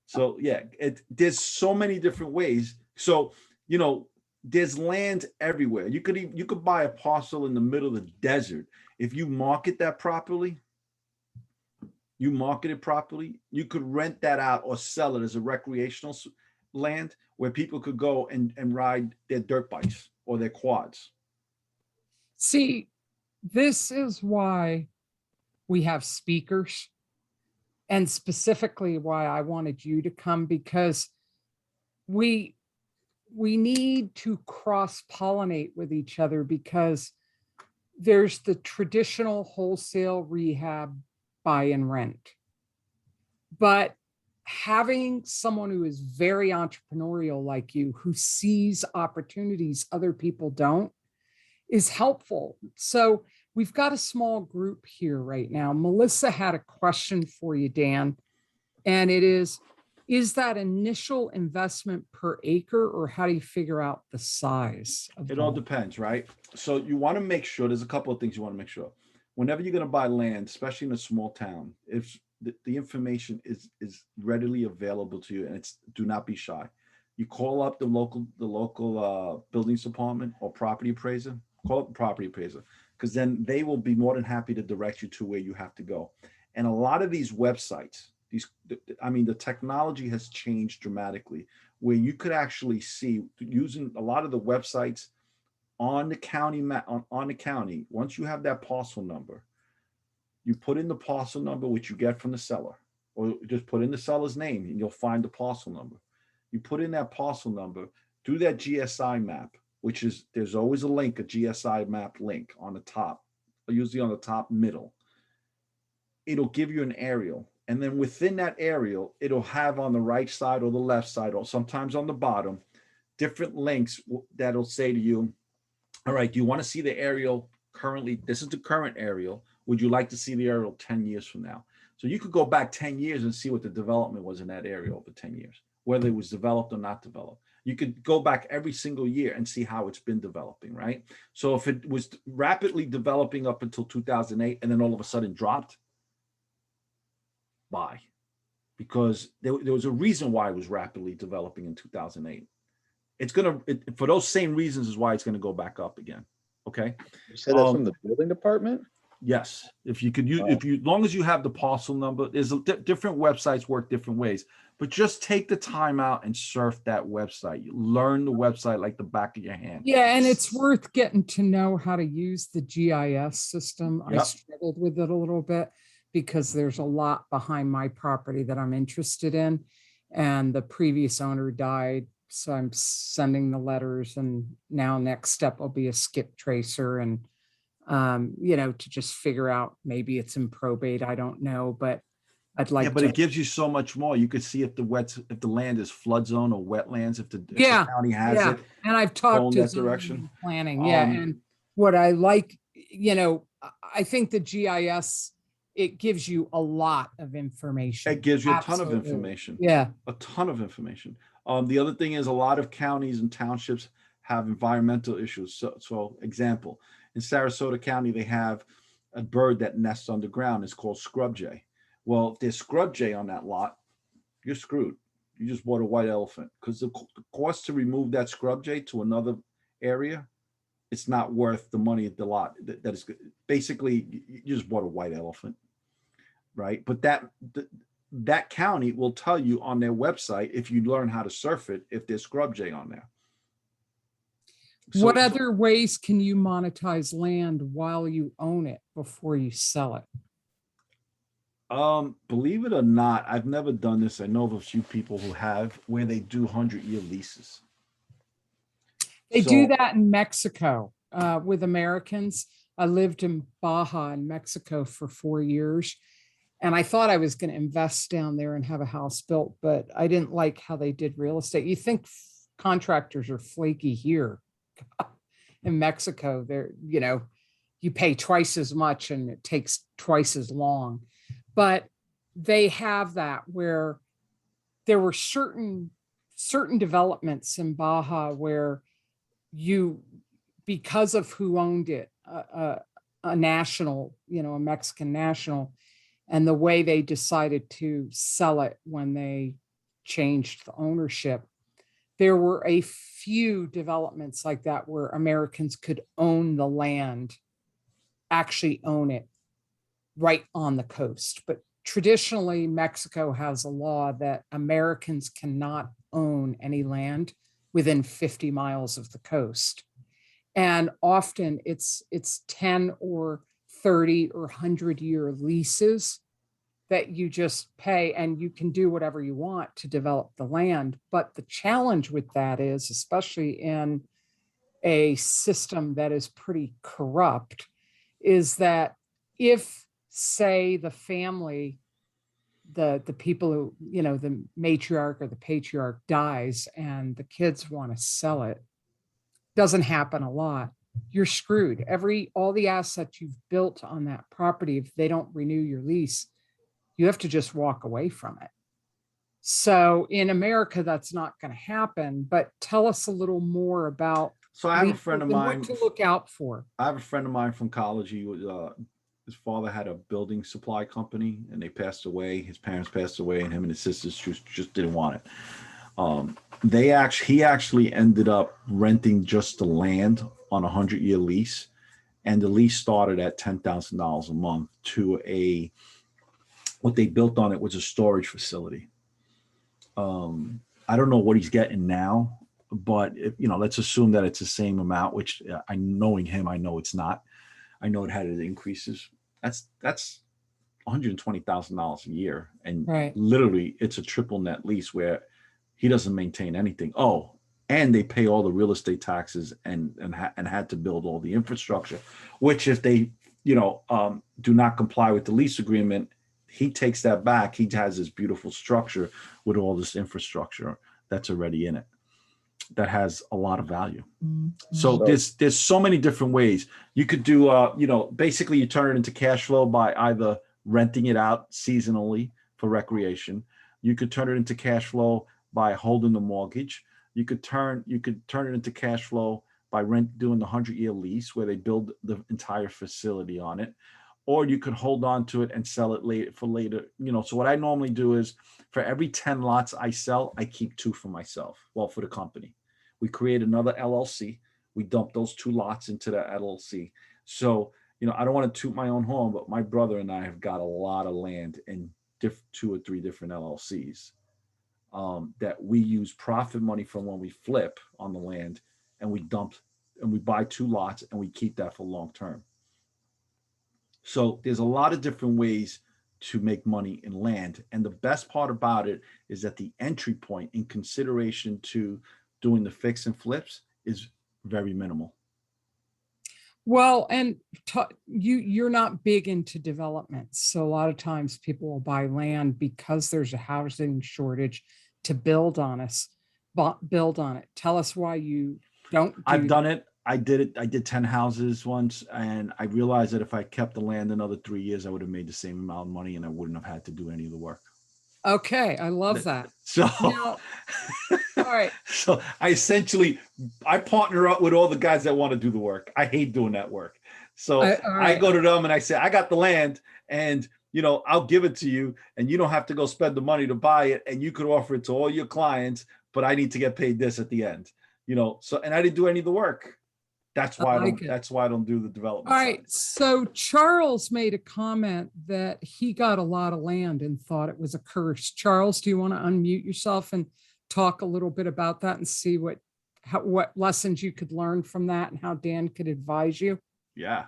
So yeah, there's so many different ways. So, there's land everywhere. You could buy a parcel in the middle of the desert. If you market that properly, you could rent that out or sell it as a recreational land where people could go and ride their dirt bikes or their quads. See, this is why we have speakers, and specifically why I wanted you to come, because we need to cross-pollinate with each other, because there's the traditional wholesale rehab buy and rent. But having someone who is very entrepreneurial like you, who sees opportunities other people don't, is helpful. So we've got a small group here right now. Melissa had a question for you, Dan, and it is that initial investment per acre, or how do you figure out the size of it? All depends, right? So you want to make sure, there's a couple of things you want to make sure. Whenever you're going to buy land, especially in a small town, if the information is readily available to you, and do not be shy. You call up the local buildings department or property appraiser. Call up the property appraiser, because then they will be more than happy to direct you to where you have to go. And a lot of these websites, the technology has changed dramatically, where you could actually see, using a lot of the websites on the county on the county. Once you have that parcel number, you put in the parcel number, which you get from the seller, or just put in the seller's name and you'll find the parcel number. You put in that parcel number, do that GSI map, which is there's always a link, a GSI map link on the top, usually on the top middle. It'll give you an aerial. And then within that aerial, it'll have on the right side or the left side, or sometimes on the bottom, different links that'll say to you, all right, do you want to see the aerial currently? This is the current aerial. Would you like to see the aerial 10 years from now? So you could go back 10 years and see what the development was in that area over 10 years, whether it was developed or not developed. You could go back every single year and see how it's been developing, right? So if it was rapidly developing up until 2008 and then all of a sudden dropped, buy. Because there was a reason why it was rapidly developing in 2008. It's for those same reasons is why it's gonna go back up again. Okay. You said that's from the building department? Yes, if you could use, as long as you have the parcel number, there's different websites work different ways, but just take the time out and surf that website. You learn the website like the back of your hand. Yeah, and it's worth getting to know how to use the GIS system. I Yep. struggled with it a little bit because there's a lot behind my property that I'm interested in. And the previous owner died, so I'm sending the letters, and now next step will be a skip tracer and to just figure out, maybe it's in probate. I don't know, but I'd like Yeah, but to. it gives you so much more. You could see if the land is flood zone or wetlands, if the Yeah, county has yeah. it. And I've go talked in to that zoning direction. and planning. Yeah. And what I like, I think the GIS, it gives you a lot of information. It gives you a ton of Absolutely. information. Yeah. A ton of information. The other thing is a lot of counties and townships have environmental issues. So example, in Sarasota County, they have a bird that nests underground. It's called scrub jay. Well, if there's scrub jay on that lot, you're screwed. You just bought a white elephant, because the cost to remove that scrub jay to another area, it's not worth the money at the lot. That is basically, you just bought a white elephant, right? But that county will tell you on their website, if you learn how to surf it, if there's scrub jay on there. What other ways can you monetize land while you own it before you sell it? Believe it or not, I've never done this. I know of a few people who have, where they do 100-year leases. They do that in Mexico with Americans. I lived in Baja in Mexico for 4 years, and I thought I was going to invest down there and have a house built, but I didn't like how they did real estate. You think contractors are flaky here. In Mexico, you pay twice as much and it takes twice as long. But they have that where there were certain developments in Baja where because of who owned it, a national, a Mexican national, and the way they decided to sell it when they changed the ownership, there were a few developments like that where Americans could own the land, actually own it right on the coast. But traditionally, Mexico has a law that Americans cannot own any land within 50 miles of the coast. And often it's 10 or 30 or 100-year leases that you just pay, and you can do whatever you want to develop the land. But the challenge with that is, especially in a system that is pretty corrupt, is that if, say, the family, the people who, the matriarch or the patriarch dies and the kids want to sell it, doesn't happen a lot, you're screwed. All the assets you've built on that property, if they don't renew your lease, you have to just walk away from it. So in America, that's not going to happen. But tell us a little more about. So I have a friend of mine. What to look out for. I have a friend of mine from college. His father had a building supply company, and they passed away. His parents passed away, and him and his sisters just didn't want it. He actually ended up renting just the land on a 100-year lease, and the lease started at $10,000 a month to what they built on it was a storage facility. I don't know what he's getting now, but let's assume that it's the same amount, which knowing him, I know it's not. I know it had its increases. That's $120,000 a year. And right. Literally it's a triple net lease where he doesn't maintain anything. Oh, and they pay all the real estate taxes and had to build all the infrastructure, which if they, do not comply with the lease agreement, he takes that back. He has this beautiful structure with all this infrastructure that's already in it that has a lot of value. So there's so many different ways you could do. Basically you turn it into cash flow by either renting it out seasonally for recreation. You could turn it into cash flow by holding the mortgage. You could turn it into cash flow by doing the 100-year lease where they build the entire facility on it, or you could hold on to it and sell it later. So what I normally do is for every 10 lots I sell, I keep 2 for myself. Well, for the company, we create another LLC. We dump those 2 lots into the LLC. So, I don't want to toot my own horn, but my brother and I have got a lot of land in 2 or 3 different LLCs that we use profit money from when we flip on the land, and we buy 2 lots and we keep that for long term. So there's a lot of different ways to make money in land. And the best part about it is that the entry point in consideration to doing the fix and flips is very minimal. Well, and you're not big into development. So a lot of times people will buy land because there's a housing shortage to build on it. Tell us why you don't do I've done it. I did it. I did 10 houses once, and I realized that if I kept the land another 3 years, I would have made the same amount of money and I wouldn't have had to do any of the work. Okay. I love that. So, Now, all right. So I partner up with all the guys that want to do the work. I hate doing that work. So I go to them and I say, I got the land and, I'll give it to you and you don't have to go spend the money to buy it. And you could offer it to all your clients, but I need to get paid this at the end, and I didn't do any of the work. That's why I don't do the development. All right. So Charles made a comment that he got a lot of land and thought it was a curse. Charles, do you want to unmute yourself and talk a little bit about that and see what lessons you could learn from that and how Dan could advise you? Yeah.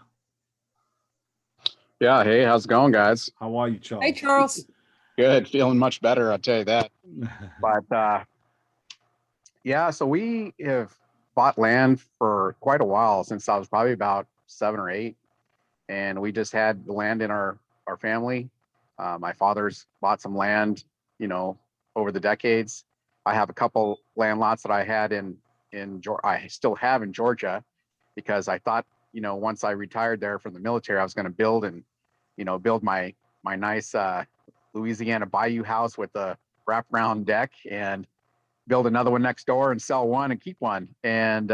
Yeah. Hey, how's it going, guys? How are you, Charles? Hey, Charles. Good. Feeling much better. I'll tell you that. But yeah, so we have bought land for quite a while, since I was probably about 7 or 8. And we just had the land in our family. My father's bought some land, over the decades. I have a couple land lots that I had I still have in Georgia, because I thought, once I retired there from the military, I was going to build my nice Louisiana Bayou house with a wraparound deck and build another one next door and sell one and keep one. And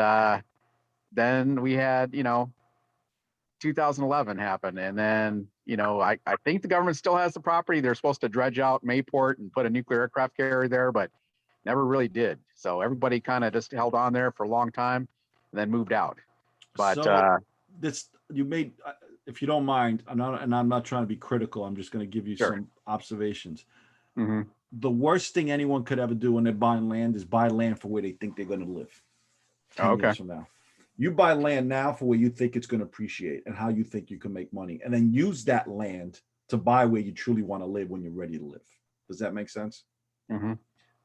then we had, 2011 happen. And then, I think the government still has the property. They're supposed to dredge out Mayport and put a nuclear aircraft carrier there, but never really did. So everybody kind of just held on there for a long time and then moved out. But you made, if you don't mind, and I'm not trying to be critical, I'm just going to give you Sure. some observations. Mm-hmm. The worst thing anyone could ever do when they're buying land is buy land for where they think they're going to live 10 years from now. You buy land now for where you think it's going to appreciate and how you think you can make money, and then use that land to buy where you truly want to live when you're ready to live. Does that make sense? Mm-hmm.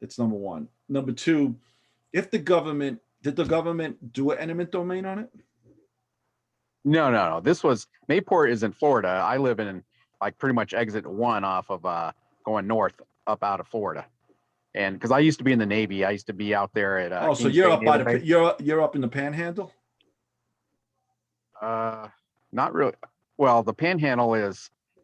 That's number one. Number two, did the government do an eminent domain on it? No. Mayport is in Florida. I live in pretty much exit 1 off of going north up out of Florida. And because I used to be in the Navy, I used to be out there at so you're up by you're up in the Panhandle? Not really. Well, the Panhandle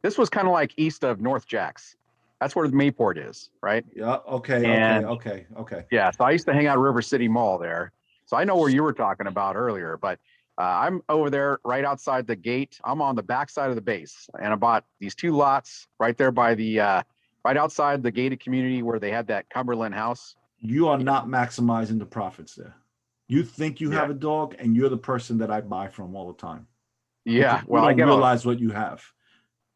this was kind of like east of North Jacks. That's where the Mayport is, right? Yeah. Okay. Yeah. So I used to hang out at River City Mall there. So I know where you were talking about earlier, but I'm over there right outside the gate. I'm on the back side of the base, and I bought these 2 lots right there by the right outside the gated community where they had that Cumberland house. You are not maximizing the profits there. You think you have a dog, and you're the person that I buy from all the time. Yeah. Well, I realize what you have.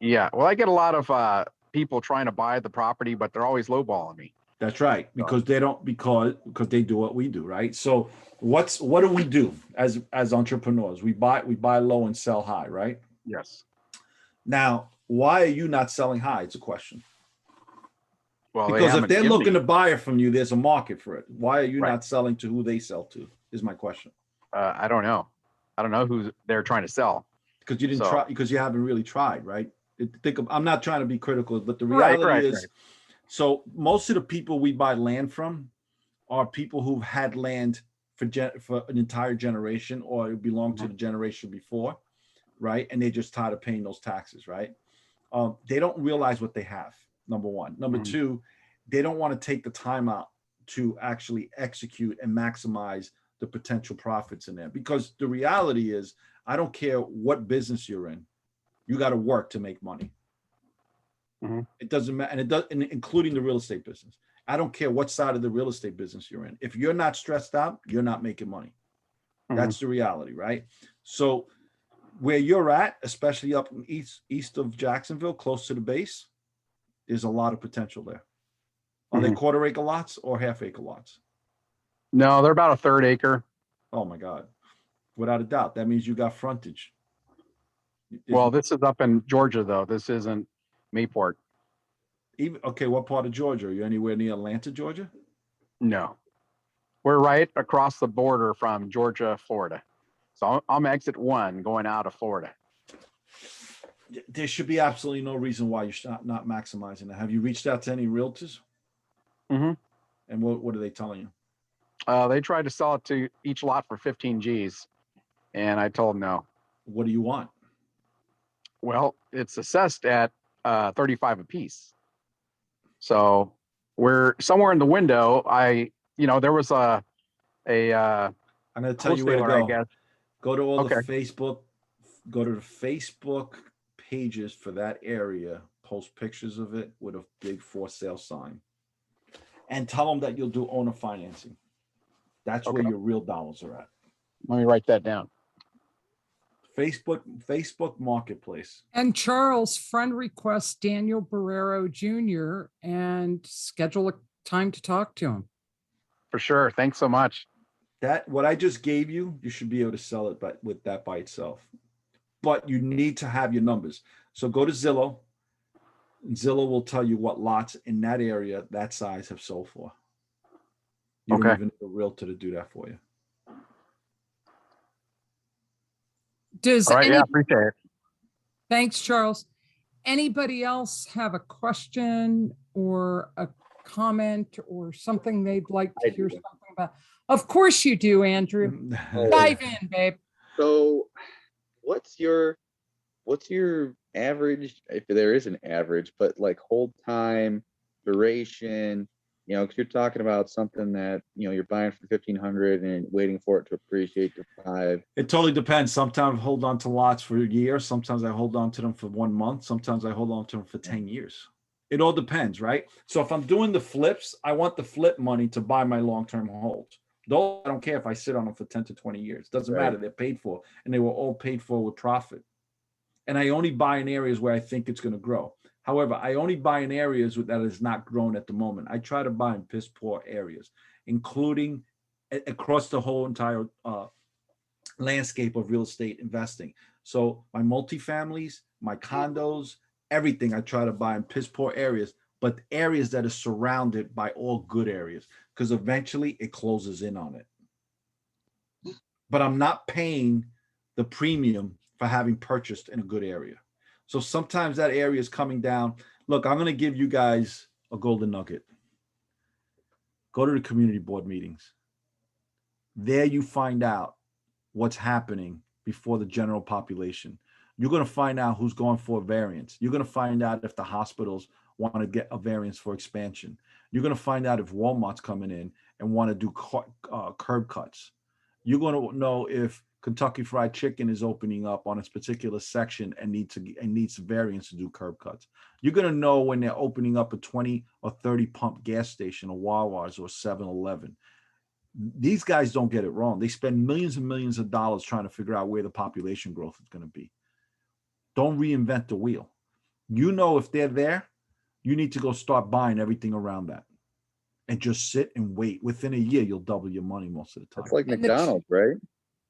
Yeah. Well, I get a lot of people trying to buy the property, but they're always lowballing me. That's right, because they don't because they do what we do, right? So what do we do as entrepreneurs? We buy low and sell high, right? Yes. Now, why are you not selling high? It's a question. Well, they Because if haven't they're given looking me- to buy it from you, there's a market for it. Why are you Right. not selling to who they sell to? Is my question. I don't know. I don't know who they're trying to sell. Because you didn't So- try, because you haven't really tried, right? I'm not trying to be critical, but the Right, reality is, right. so most of the people we buy land from are people who've had land for an entire generation, or it belonged to the generation before, right? And they just tired of paying those taxes, right? They don't realize what they have, number one. Number Mhm. two, they don't want to take the time out to actually execute and maximize the potential profits in there. Because the reality is, I don't care what business you're in, you got to work to make money. Mhm. It doesn't matter, and it does, and including the real estate business. I don't care what side of the real estate business you're in. If you're not stressed out, you're not making money. That's the reality, right? So where you're at, especially up in east of Jacksonville, close to the base, there's a lot of potential there. Are they quarter acre lots or half acre lots? No, they're about a third acre. Oh my God. Without a doubt. That means you got frontage. Well, this is up in Georgia, though. This isn't Mayport. Okay, what part of Georgia? Are you anywhere near Atlanta, Georgia? No, we're right across the border from Georgia, Florida. So I'm exit 1 going out of Florida. There should be absolutely no reason why you're not maximizing it. Have you reached out to any realtors? Mhm. And what are they telling you? They tried to sell it to each lot for 15 G's, and I told them no. What do you want? Well, it's assessed at 35 a piece. So we're somewhere in the window. There was a I'm going to tell you where to wholesaler, go. I guess. Go to all Okay. the Facebook. Go to the Facebook pages for that area. Post pictures of it with a big for sale sign, and tell them that you'll do owner financing. That's where Okay. your real dollars are at. Let me write that down. Facebook Marketplace. And Charles, friend request Daniel Borrero Jr. and schedule a time to talk to him. For sure. Thanks so much. That what I just gave you, you should be able to sell it with that by itself. But you need to have your numbers. So go to Zillow. And Zillow will tell you what lots in that area, that size, have sold for. You don't Okay. even need a realtor to do that for you. Does All right. any, Yeah, appreciate it. thanks, Charles. Anybody else have a question or a comment or something they'd like to I hear do. something about? Of course you do, Andrew. Oh, Dive in, babe. So what's your average, if there is an average, but like hold time, duration, because you're talking about something that, you're buying for 1,500 and waiting for it to appreciate to 5. It totally depends. Sometimes I hold on to lots for a year. Sometimes I hold on to them for 1 month. Sometimes I hold on to them for 10 years. It all depends, right? So if I'm doing the flips, I want the flip money to buy my long-term holds. Though I don't care if I sit on them for 10 to 20 years. Doesn't matter. They're paid for, and they were all paid for with profit. And I only buy in areas where I think it's going to grow. However, I only buy in areas that is not grown at the moment. I try to buy in piss poor areas, including across the whole entire landscape of real estate investing. So my multifamilies, my condos, everything I try to buy in piss poor areas, but areas that are surrounded by all good areas, because eventually it closes in on it. But I'm not paying the premium for having purchased in a good area. So sometimes that area is coming down. Look, I'm going to give you guys a golden nugget. Go to the community board meetings. There you find out what's happening before the general population. You're going to find out who's going for a variance. You're going to find out if the hospitals want to get a variance for expansion. You're going to find out if Walmart's coming in and want to do curb cuts. You're going to know if Kentucky Fried Chicken is opening up on its particular section and needs variance to do curb cuts. You're going to know when they're opening up a 20 or 30 pump gas station, or Wawa's or 7-Eleven. These guys don't get it wrong. They spend millions and millions of dollars trying to figure out where the population growth is going to be. Don't reinvent the wheel. If they're there, you need to go start buying everything around that and just sit and wait. Within a year, you'll double your money most of the time. It's like McDonald's, right?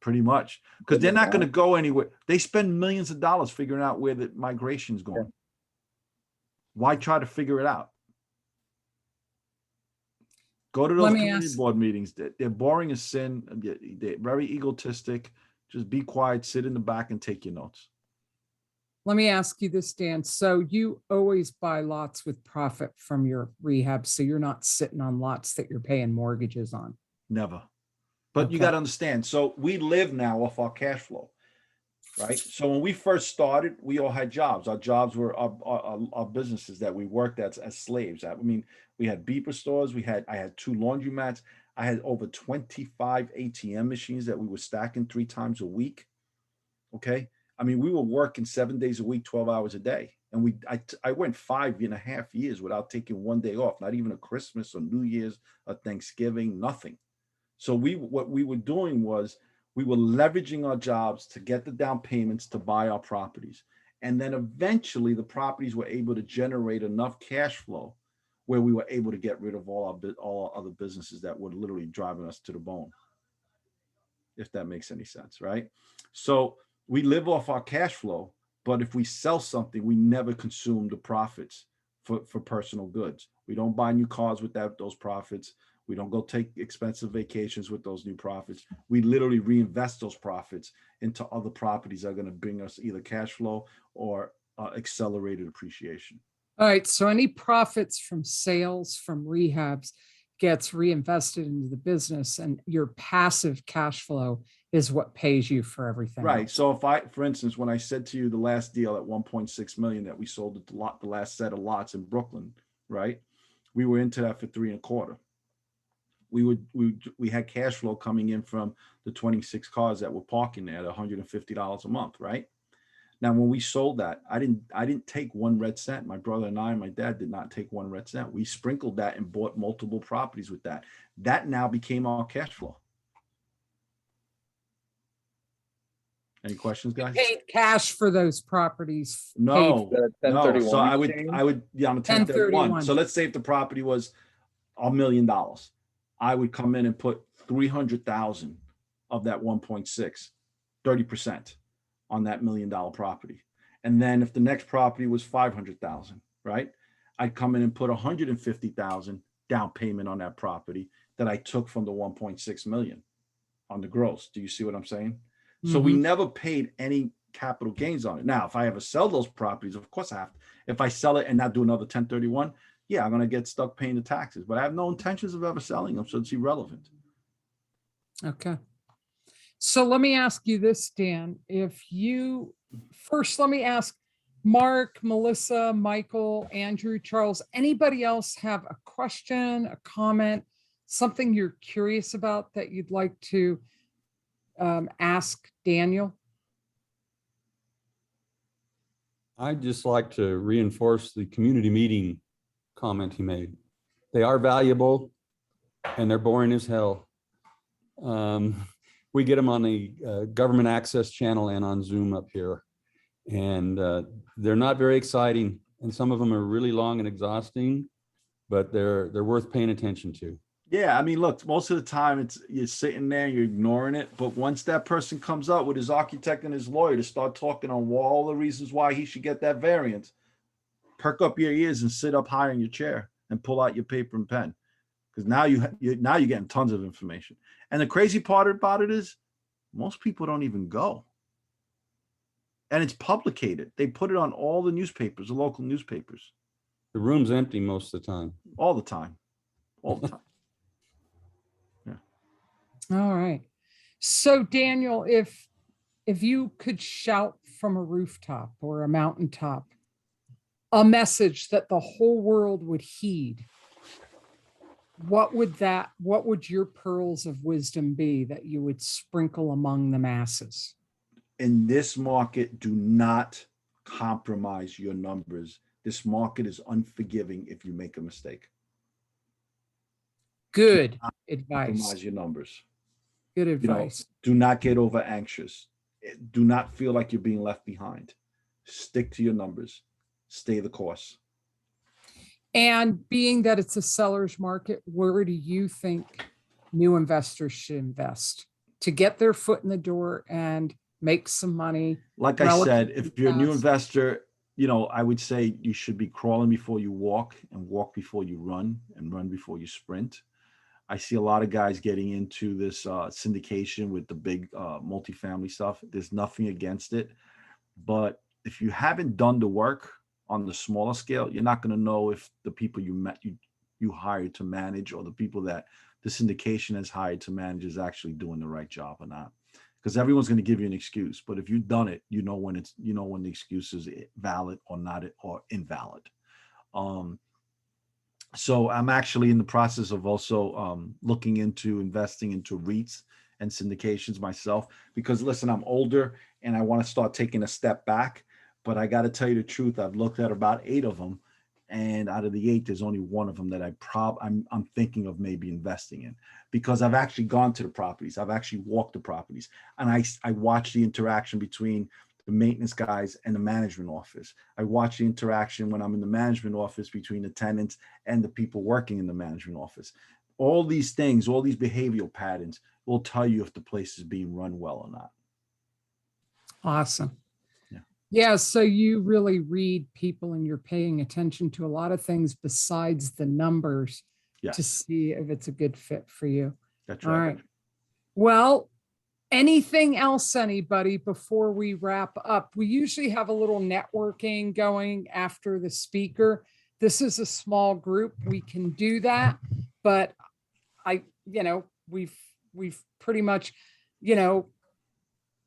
Pretty much, because they're not going to go anywhere. They spend millions of dollars figuring out where the migration is going. Why try to figure it out? Go to Let those me community ask- board meetings. They're boring as sin. They're very egotistic. Just be quiet, sit in the back and take your notes. Let me ask you this, Dan. So you always buy lots with profit from your rehab. So you're not sitting on lots that you're paying mortgages on. Never. But you Okay. got to understand. So we live now off our cash flow, right? So when we first started, we all had jobs. Our jobs were our businesses that we worked as slaves. I mean, we had beeper stores. I had 2 laundromats. I had over 25 ATM machines that we were stacking 3 times a week. Okay. I mean, we were working 7 days a week, 12 hours a day. And I went 5.5 years without taking one day off, not even a Christmas or New Year's or Thanksgiving, nothing. So what we were doing was we were leveraging our jobs to get the down payments to buy our properties. And then eventually the properties were able to generate enough cash flow where we were able to get rid of all our other businesses that were literally driving us to the bone. If that makes any sense, right? So we live off our cash flow, but if we sell something, we never consume the profits for personal goods. We don't buy new cars with those profits. We don't go take expensive vacations with those new profits. We literally reinvest those profits into other properties that are going to bring us either cash flow or accelerated appreciation. All right. So any profits from sales from rehabs gets reinvested into the business, and your passive cash flow is what pays you for everything. Right. else. So for instance, when I said to you the last deal at 1.6 million that we sold at the last set of lots in Brooklyn, right? We were into that for 3.25. We had cash flow coming in from the 26 cars that were parking there at $150 a month, right? Now, when we sold that, I didn't take 1 red cent. My brother and I and my dad did not take 1 red cent. We sprinkled that and bought multiple properties with that. That now became our cash flow. Any questions, guys? Paid cash for those properties. No, The no. 1031 So I exchange? would, yeah, I'm a 1031. 1031. So let's say if the property was $1 million, I would come in and put 300,000 of that 1.6, 30% on that $1 million property. And then if the next property was 500,000, right? I'd come in and put 150,000 down payment on that property that I took from the 1.6 million on the gross. Do you see what I'm saying? So we never paid any capital gains on it. Now, if I ever sell those properties, of course I have to. If I sell it and not do another 1031, yeah, I'm going to get stuck paying the taxes, but I have no intentions of ever selling them. So it's irrelevant. Okay. So let me ask you this, Dan. Let me ask Mark, Melissa, Michael, Andrew, Charles, anybody else have a question, a comment, something you're curious about that you'd like to ask Daniel? I'd just like to reinforce the community meeting comment he made. They are valuable and they're boring as hell. We get them on the government access channel and on Zoom up here. And they're not very exciting. And some of them are really long and exhausting, but they're worth paying attention to. Yeah, I mean, look, most of the time you're sitting there, you're ignoring it. But once that person comes up with his architect and his lawyer to start talking on all the reasons why he should get that variance, perk up your ears and sit up high in your chair and pull out your paper and pen, because now you're getting tons of information. And the crazy part about it is most people don't even go. And it's publicated. They put it on all the newspapers, the local newspapers. The room's empty most of the time. All the time. All the time. All right. So Daniel, if you could shout from a rooftop or a mountaintop a message that the whole world would heed, what would your pearls of wisdom be that you would sprinkle among the masses? In this market, do not compromise your numbers. This market is unforgiving if you make a mistake. Good Compromise advice. your numbers. Good advice. Do not get over anxious. Do not feel like you're being left behind. Stick to your numbers. Stay the course. And being that it's a seller's market, where do you think new investors should invest to get their foot in the door and make some money? Like I said, relatively if you're a new fast? investor, I would say you should be crawling before you walk and walk before you run and run before you sprint. I see a lot of guys getting into this syndication with the big multifamily stuff. There's nothing against it, but if you haven't done the work on the smaller scale, you're not going to know if the people you hired to manage, or the people that the syndication has hired to manage, is actually doing the right job or not. Because everyone's going to give you an excuse, but if you've done it, you know when the excuse is valid or not, or invalid. So I'm actually in the process of also looking into investing into REITs and syndications myself, because listen, I'm older and I want to start taking a step back. But I got to tell you the truth, I've looked at about 8 of them, and out of the 8, there's only one of them that I'm thinking of maybe investing in, because I've actually gone to the properties, I've actually walked the properties, and I watch the interaction between the maintenance guys and the management office. I watch the interaction when I'm in the management office between the tenants and the people working in the management office. All these things, all these behavioral patterns will tell you if the place is being run well or not. Awesome. Yeah. Yeah. So you really read people, and you're paying attention to a lot of things besides the numbers to Yes, see if it's a good fit for you. that's All right. right. Well, anything else, anybody, before we wrap up? We usually have a little networking going after the speaker. This is a small group. We can do that, but we've pretty much,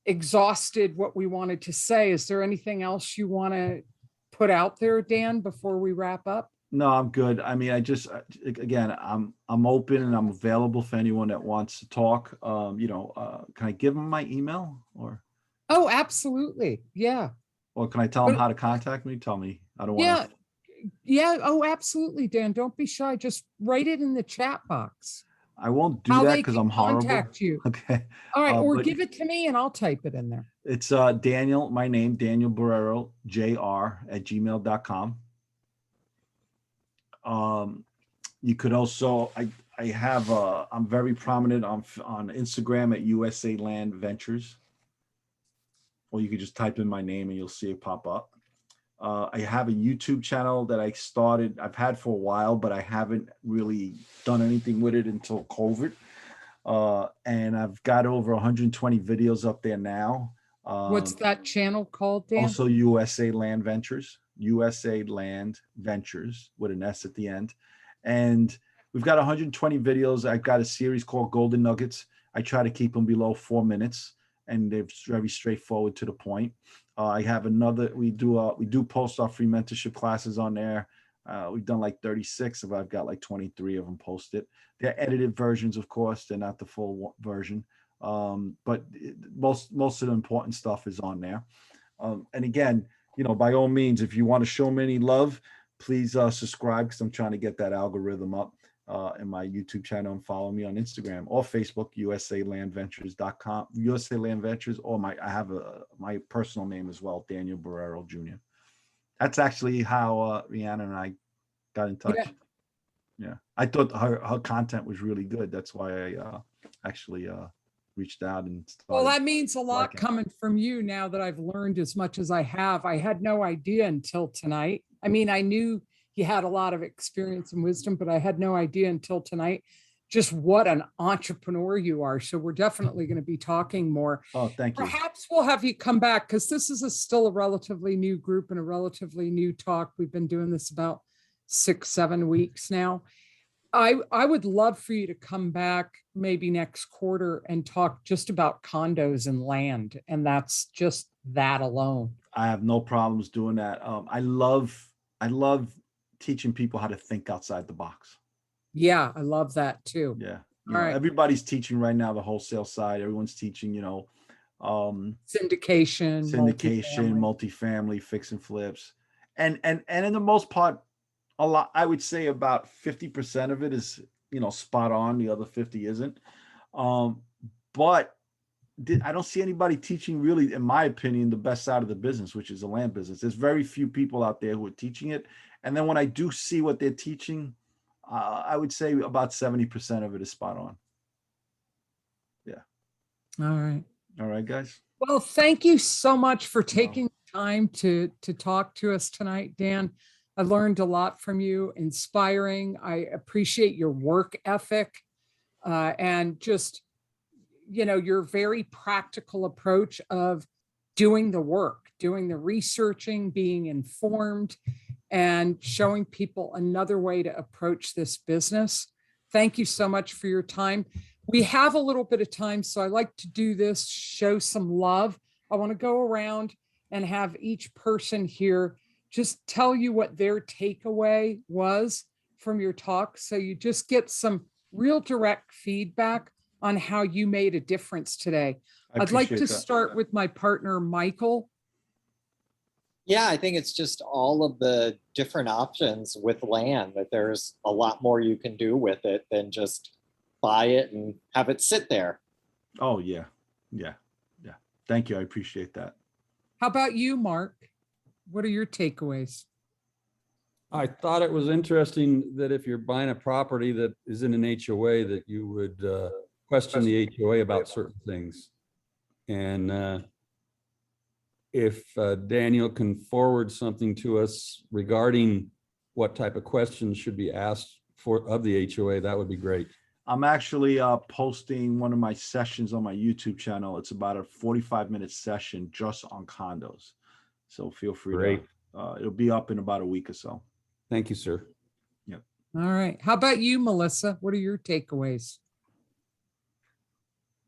exhausted what we wanted to say. Is there anything else you want to put out there, Dan, before we wrap up? No, I'm good. I mean, again, I'm open and I'm available for anyone that wants to talk. Can I give them my email, Oh, absolutely. Yeah. or can I tell them how to contact me? Tell me. I don't want Yeah. to. Yeah. Oh, absolutely, Dan. Don't be shy. Just write it in the chat box. I won't do How that they because can I'm horrible. contact you. Okay. All right. Or but give it to me and I'll type it in there. it's Daniel, my name, Daniel Borrero, jr@gmail.com. You could also, I have, I'm very prominent on Instagram at USA Land Ventures. Or you could just type in my name and you'll see it pop up. I have a YouTube channel that I've had for a while, but I haven't really done anything with it until COVID. And I've got over 120 videos up there now. What's that channel called, Dan? Also USA Land Ventures, USA Land Ventures with an S at the end. And we've got 120 videos. I've got a series called Golden Nuggets. I try to keep them below 4 minutes, and they're very straightforward to the point. I have another, we do post our free mentorship classes on there. We've done like 36, but I've got like 23 of them posted. They're edited versions, of course. They're not the full version. But most of the important stuff is on there. And again, by all means, if you want to show me any love, please subscribe, because I'm trying to get that algorithm up in my YouTube channel, and follow me on Instagram or Facebook, usalandventures.com, USA Land Ventures, or I have my personal name as well, Daniel Borrero Jr. That's actually how Rihanna and I got in touch. Yeah. I thought her content was really good. That's why I actually reached out and started. Well, that means a lot liking. coming from you now that I've learned as much as I have. I had no idea until tonight. I mean, I knew you had a lot of experience and wisdom, but I had no idea until tonight just what an entrepreneur you are. So we're definitely going to be talking more. Oh, thank you. Perhaps we'll have you come back, because this is still a relatively new group and a relatively new talk. We've been doing this about 6-7 weeks now. I would love for you to come back maybe next quarter and talk just about condos and land. And that's just that alone. I have no problems doing that. I love teaching people how to think outside the box. Yeah, I love that too. Yeah. All right. Everybody's teaching right now, the wholesale side. Everyone's teaching, syndication, multifamily, fix and flips. And in the most part, a lot, I would say about 50% of it is, spot on. The other 50 isn't. But I don't see anybody teaching really, in my opinion, the best side of the business, which is the land business. There's very few people out there who are teaching it. And then when I do see what they're teaching, I would say about 70% of it is spot on. Yeah. All right. All right, guys. Well, thank you so much for taking time to talk to us tonight, Dan. I learned a lot from you, inspiring. I appreciate your work ethic. and just, your very practical approach of doing the work, doing the researching, being informed, and showing people another way to approach this business. Thank you so much for your time. We have a little bit of time, so I like to do this, show some love. I want to go around and have each person here just tell you what their takeaway was from your talk. So you just get some real direct feedback on how you made a difference today. I'd like to start with my partner, Michael. Yeah, I think it's just all of the different options with land, that there's a lot more you can do with it than just buy it and have it sit there. Oh, yeah. Thank you. I appreciate that. How about you, Mark? What are your takeaways? I thought it was interesting that if you're buying a property that is in an HOA, that you would question the HOA about certain things. And if Daniel can forward something to us regarding what type of questions should be asked of the HOA, that would be great. I'm actually posting one of my sessions on my YouTube channel. It's about a 45-minute session just on condos. So feel free to, it'll be up in about a week or so. Thank you, sir. Yep. All right. How about you, Melissa? What are your takeaways?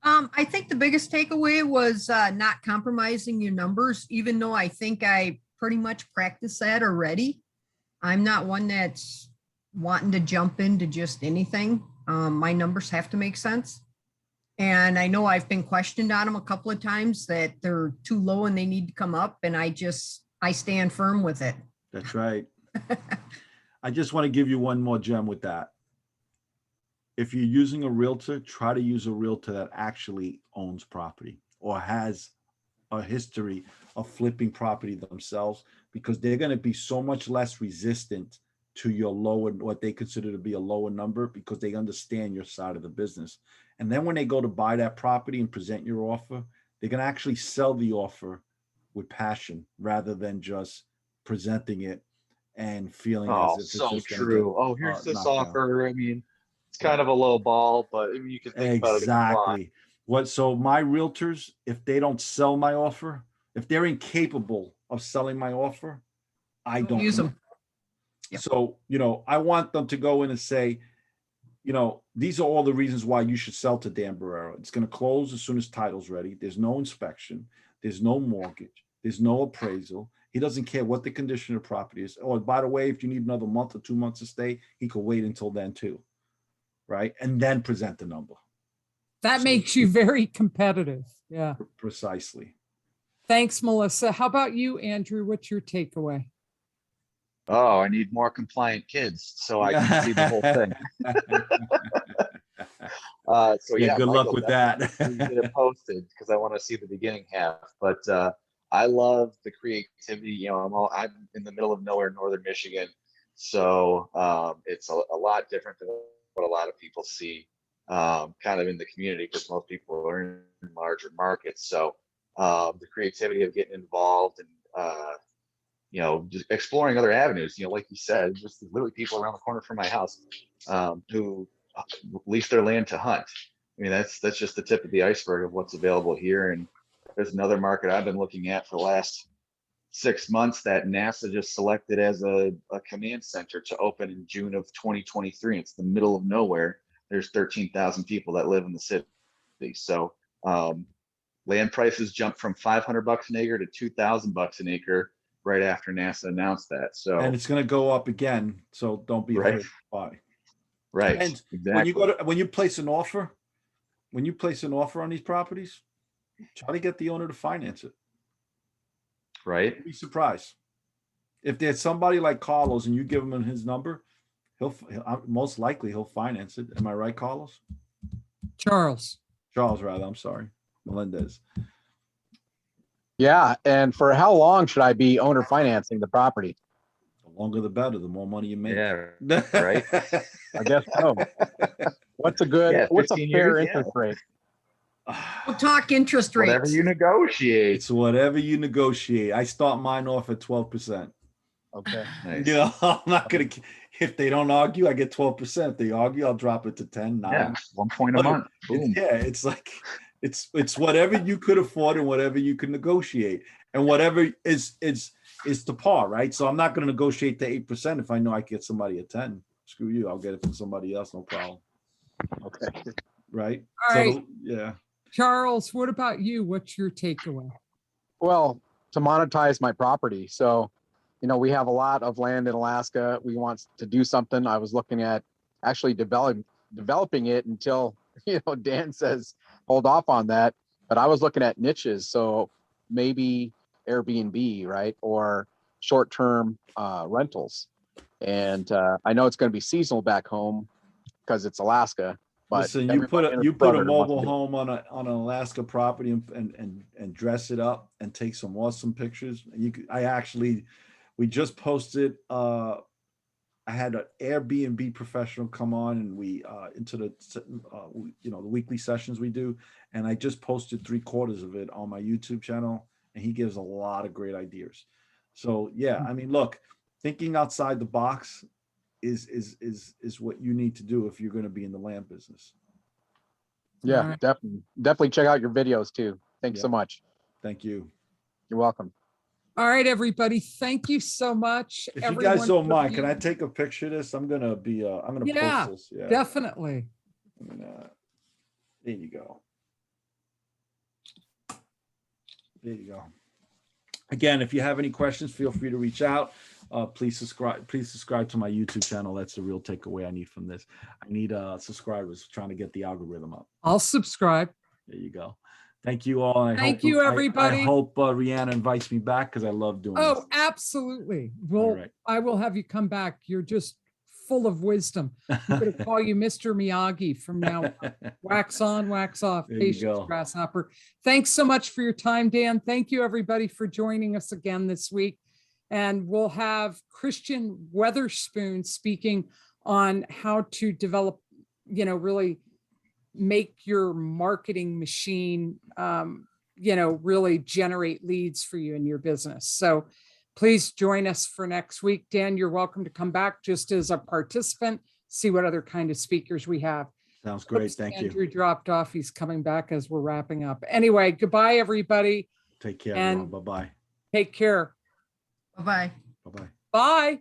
I think the biggest takeaway was not compromising your numbers, even though I think I pretty much practice that already. I'm not one that's wanting to jump into just anything. My numbers have to make sense. And I know I've been questioned on them a couple of times that they're too low and they need to come up. And I stand firm with it. That's right. I just want to give you one more gem with that. If you're using a realtor, try to use a realtor that actually owns property or has a history of flipping property themselves, because they're going to be so much less resistant to your lower, what they consider to be a lower number, because they understand your side of the business. And then when they go to buy that property and present your offer, they're going to actually sell the offer with passion rather than just presenting it and feeling as if it's so just gonna true. get, Oh, here's this knocked down. offer. I mean, it's kind of a low ball, but I mean, you can think about it if you want. Exactly. So my realtors, if they don't sell my offer, if they're incapable of selling my offer, I don't use them. Yep. So, I want them to go in and say, these are all the reasons why you should sell to Dan Borrero. It's going to close as soon as title's ready. There's no inspection. There's no mortgage. There's no appraisal. He doesn't care what the condition of the property is. Oh, by the way, if you need another month or 2 months to stay, he could wait until then too. Right? And then present the number. That makes you very competitive. Yeah. Precisely. Thanks, Melissa. How about you, Andrew? What's your takeaway? Oh, I need more compliant kids so I can see the whole thing. So yeah, good luck Michael, with that. Get it posted because I want to see the beginning half. But I love the creativity. I'm in the middle of nowhere, northern Michigan, so it's a lot different than what a lot of people see, kind of in the community, because most people are in larger markets. So the creativity of getting involved and just exploring other avenues. Like you said, just literally people around the corner from my house who lease their land to hunt. I mean, that's just the tip of the iceberg of what's available here. And there's another market I've been looking at for the last 6 months that NASA just selected as a command center to open in June of 2023. It's the middle of nowhere. There's 13,000 people that live in the city. So land prices jumped from $500 an acre to $2,000 an acre right after NASA announced that. So, and it's going to go up again. So don't be afraid to buy. Right. And exactly. when you place an offer on these properties, try to get the owner to finance it. Right. You'd be surprised. If there's somebody like Carlos and you give him his number, he'll most likely he'll finance it. Am I right, Carlos? Charles, rather. I'm sorry. Melendez. Yeah, and for how long should I be owner financing the property? The longer the better, the more money you make. Yeah. Right. I guess so. What's a fair interest rate? We'll talk interest rates. Whatever you negotiate. It's whatever you negotiate. I start mine off at 12%. Okay. Nice. I'm not gonna. If they don't argue, I get 12%. If they argue, I'll drop it to 10, 9. Yeah, 1 point a But month. it's, Boom. yeah, it's like it's whatever you could afford and whatever you can negotiate, and whatever is the par, right? So I'm not going to negotiate the 8% if I know I get somebody at 10. Screw you, I'll get it from somebody else, no problem. Okay. Right? All So right. yeah. Charles, what about you? What's your takeaway? Well, to monetize my property. So, we have a lot of land in Alaska. We want to do something. I was looking at actually developing it until, Dan says, hold off on that. But I was looking at niches. So maybe Airbnb, right? Or short-term rentals. And I know it's going to be seasonal back home because it's Alaska. But Listen, you everybody put and a his brother wants to mobile do it. home on an Alaska property and dress it up and take some awesome pictures. We just posted. I had an Airbnb professional come on, and we into the the weekly sessions we do, and I just posted 3/4 of it on my YouTube channel, and he gives a lot of great ideas. So yeah, I mean, look, thinking outside the box is what you need to do if you're going to be in the land business. Yeah, All right. definitely check out your videos too. Thanks so Yeah. much. Thank you. You're welcome. All right, everybody. Thank you so much. If you guys don't for mind, can I being- take a picture of this? I'm gonna Yeah, post this. Yeah. definitely. I mean, there you go. There you go. Again, if you have any questions, feel free to reach out. Please subscribe to my YouTube channel. That's the real takeaway I need from this. I need subscribers, trying to get the algorithm up. I'll subscribe. There you go. Thank you all. And Thank you, everybody. I hope Rihanna invites me back because I love doing Oh, this. absolutely. All Well, right. I will have you come back. You're just full of wisdom. I'm going to call you Mr. Miyagi from now on. Wax on, wax off. There you Patience, go. grasshopper. Thanks so much for your time, Dan. Thank you, everybody, for joining us again this week. And we'll have Christian Weatherspoon speaking on how to develop, really make your marketing machine, really generate leads for you in your business. So please join us for next week. Dan, you're welcome to come back just as a participant, see what other kind of speakers we have. Sounds great. Oops, Thank Andrew you. dropped off. He's coming back as we're wrapping up. Anyway, goodbye, everybody. Take care, And- everyone. Bye-bye. Take care. Bye-bye. Bye-bye. Bye.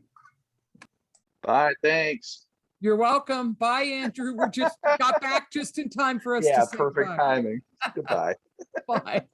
Bye. Thanks. You're welcome. Bye, Andrew. We just got back just in time for us to Yeah, say perfect goodbye. timing. Goodbye. Bye.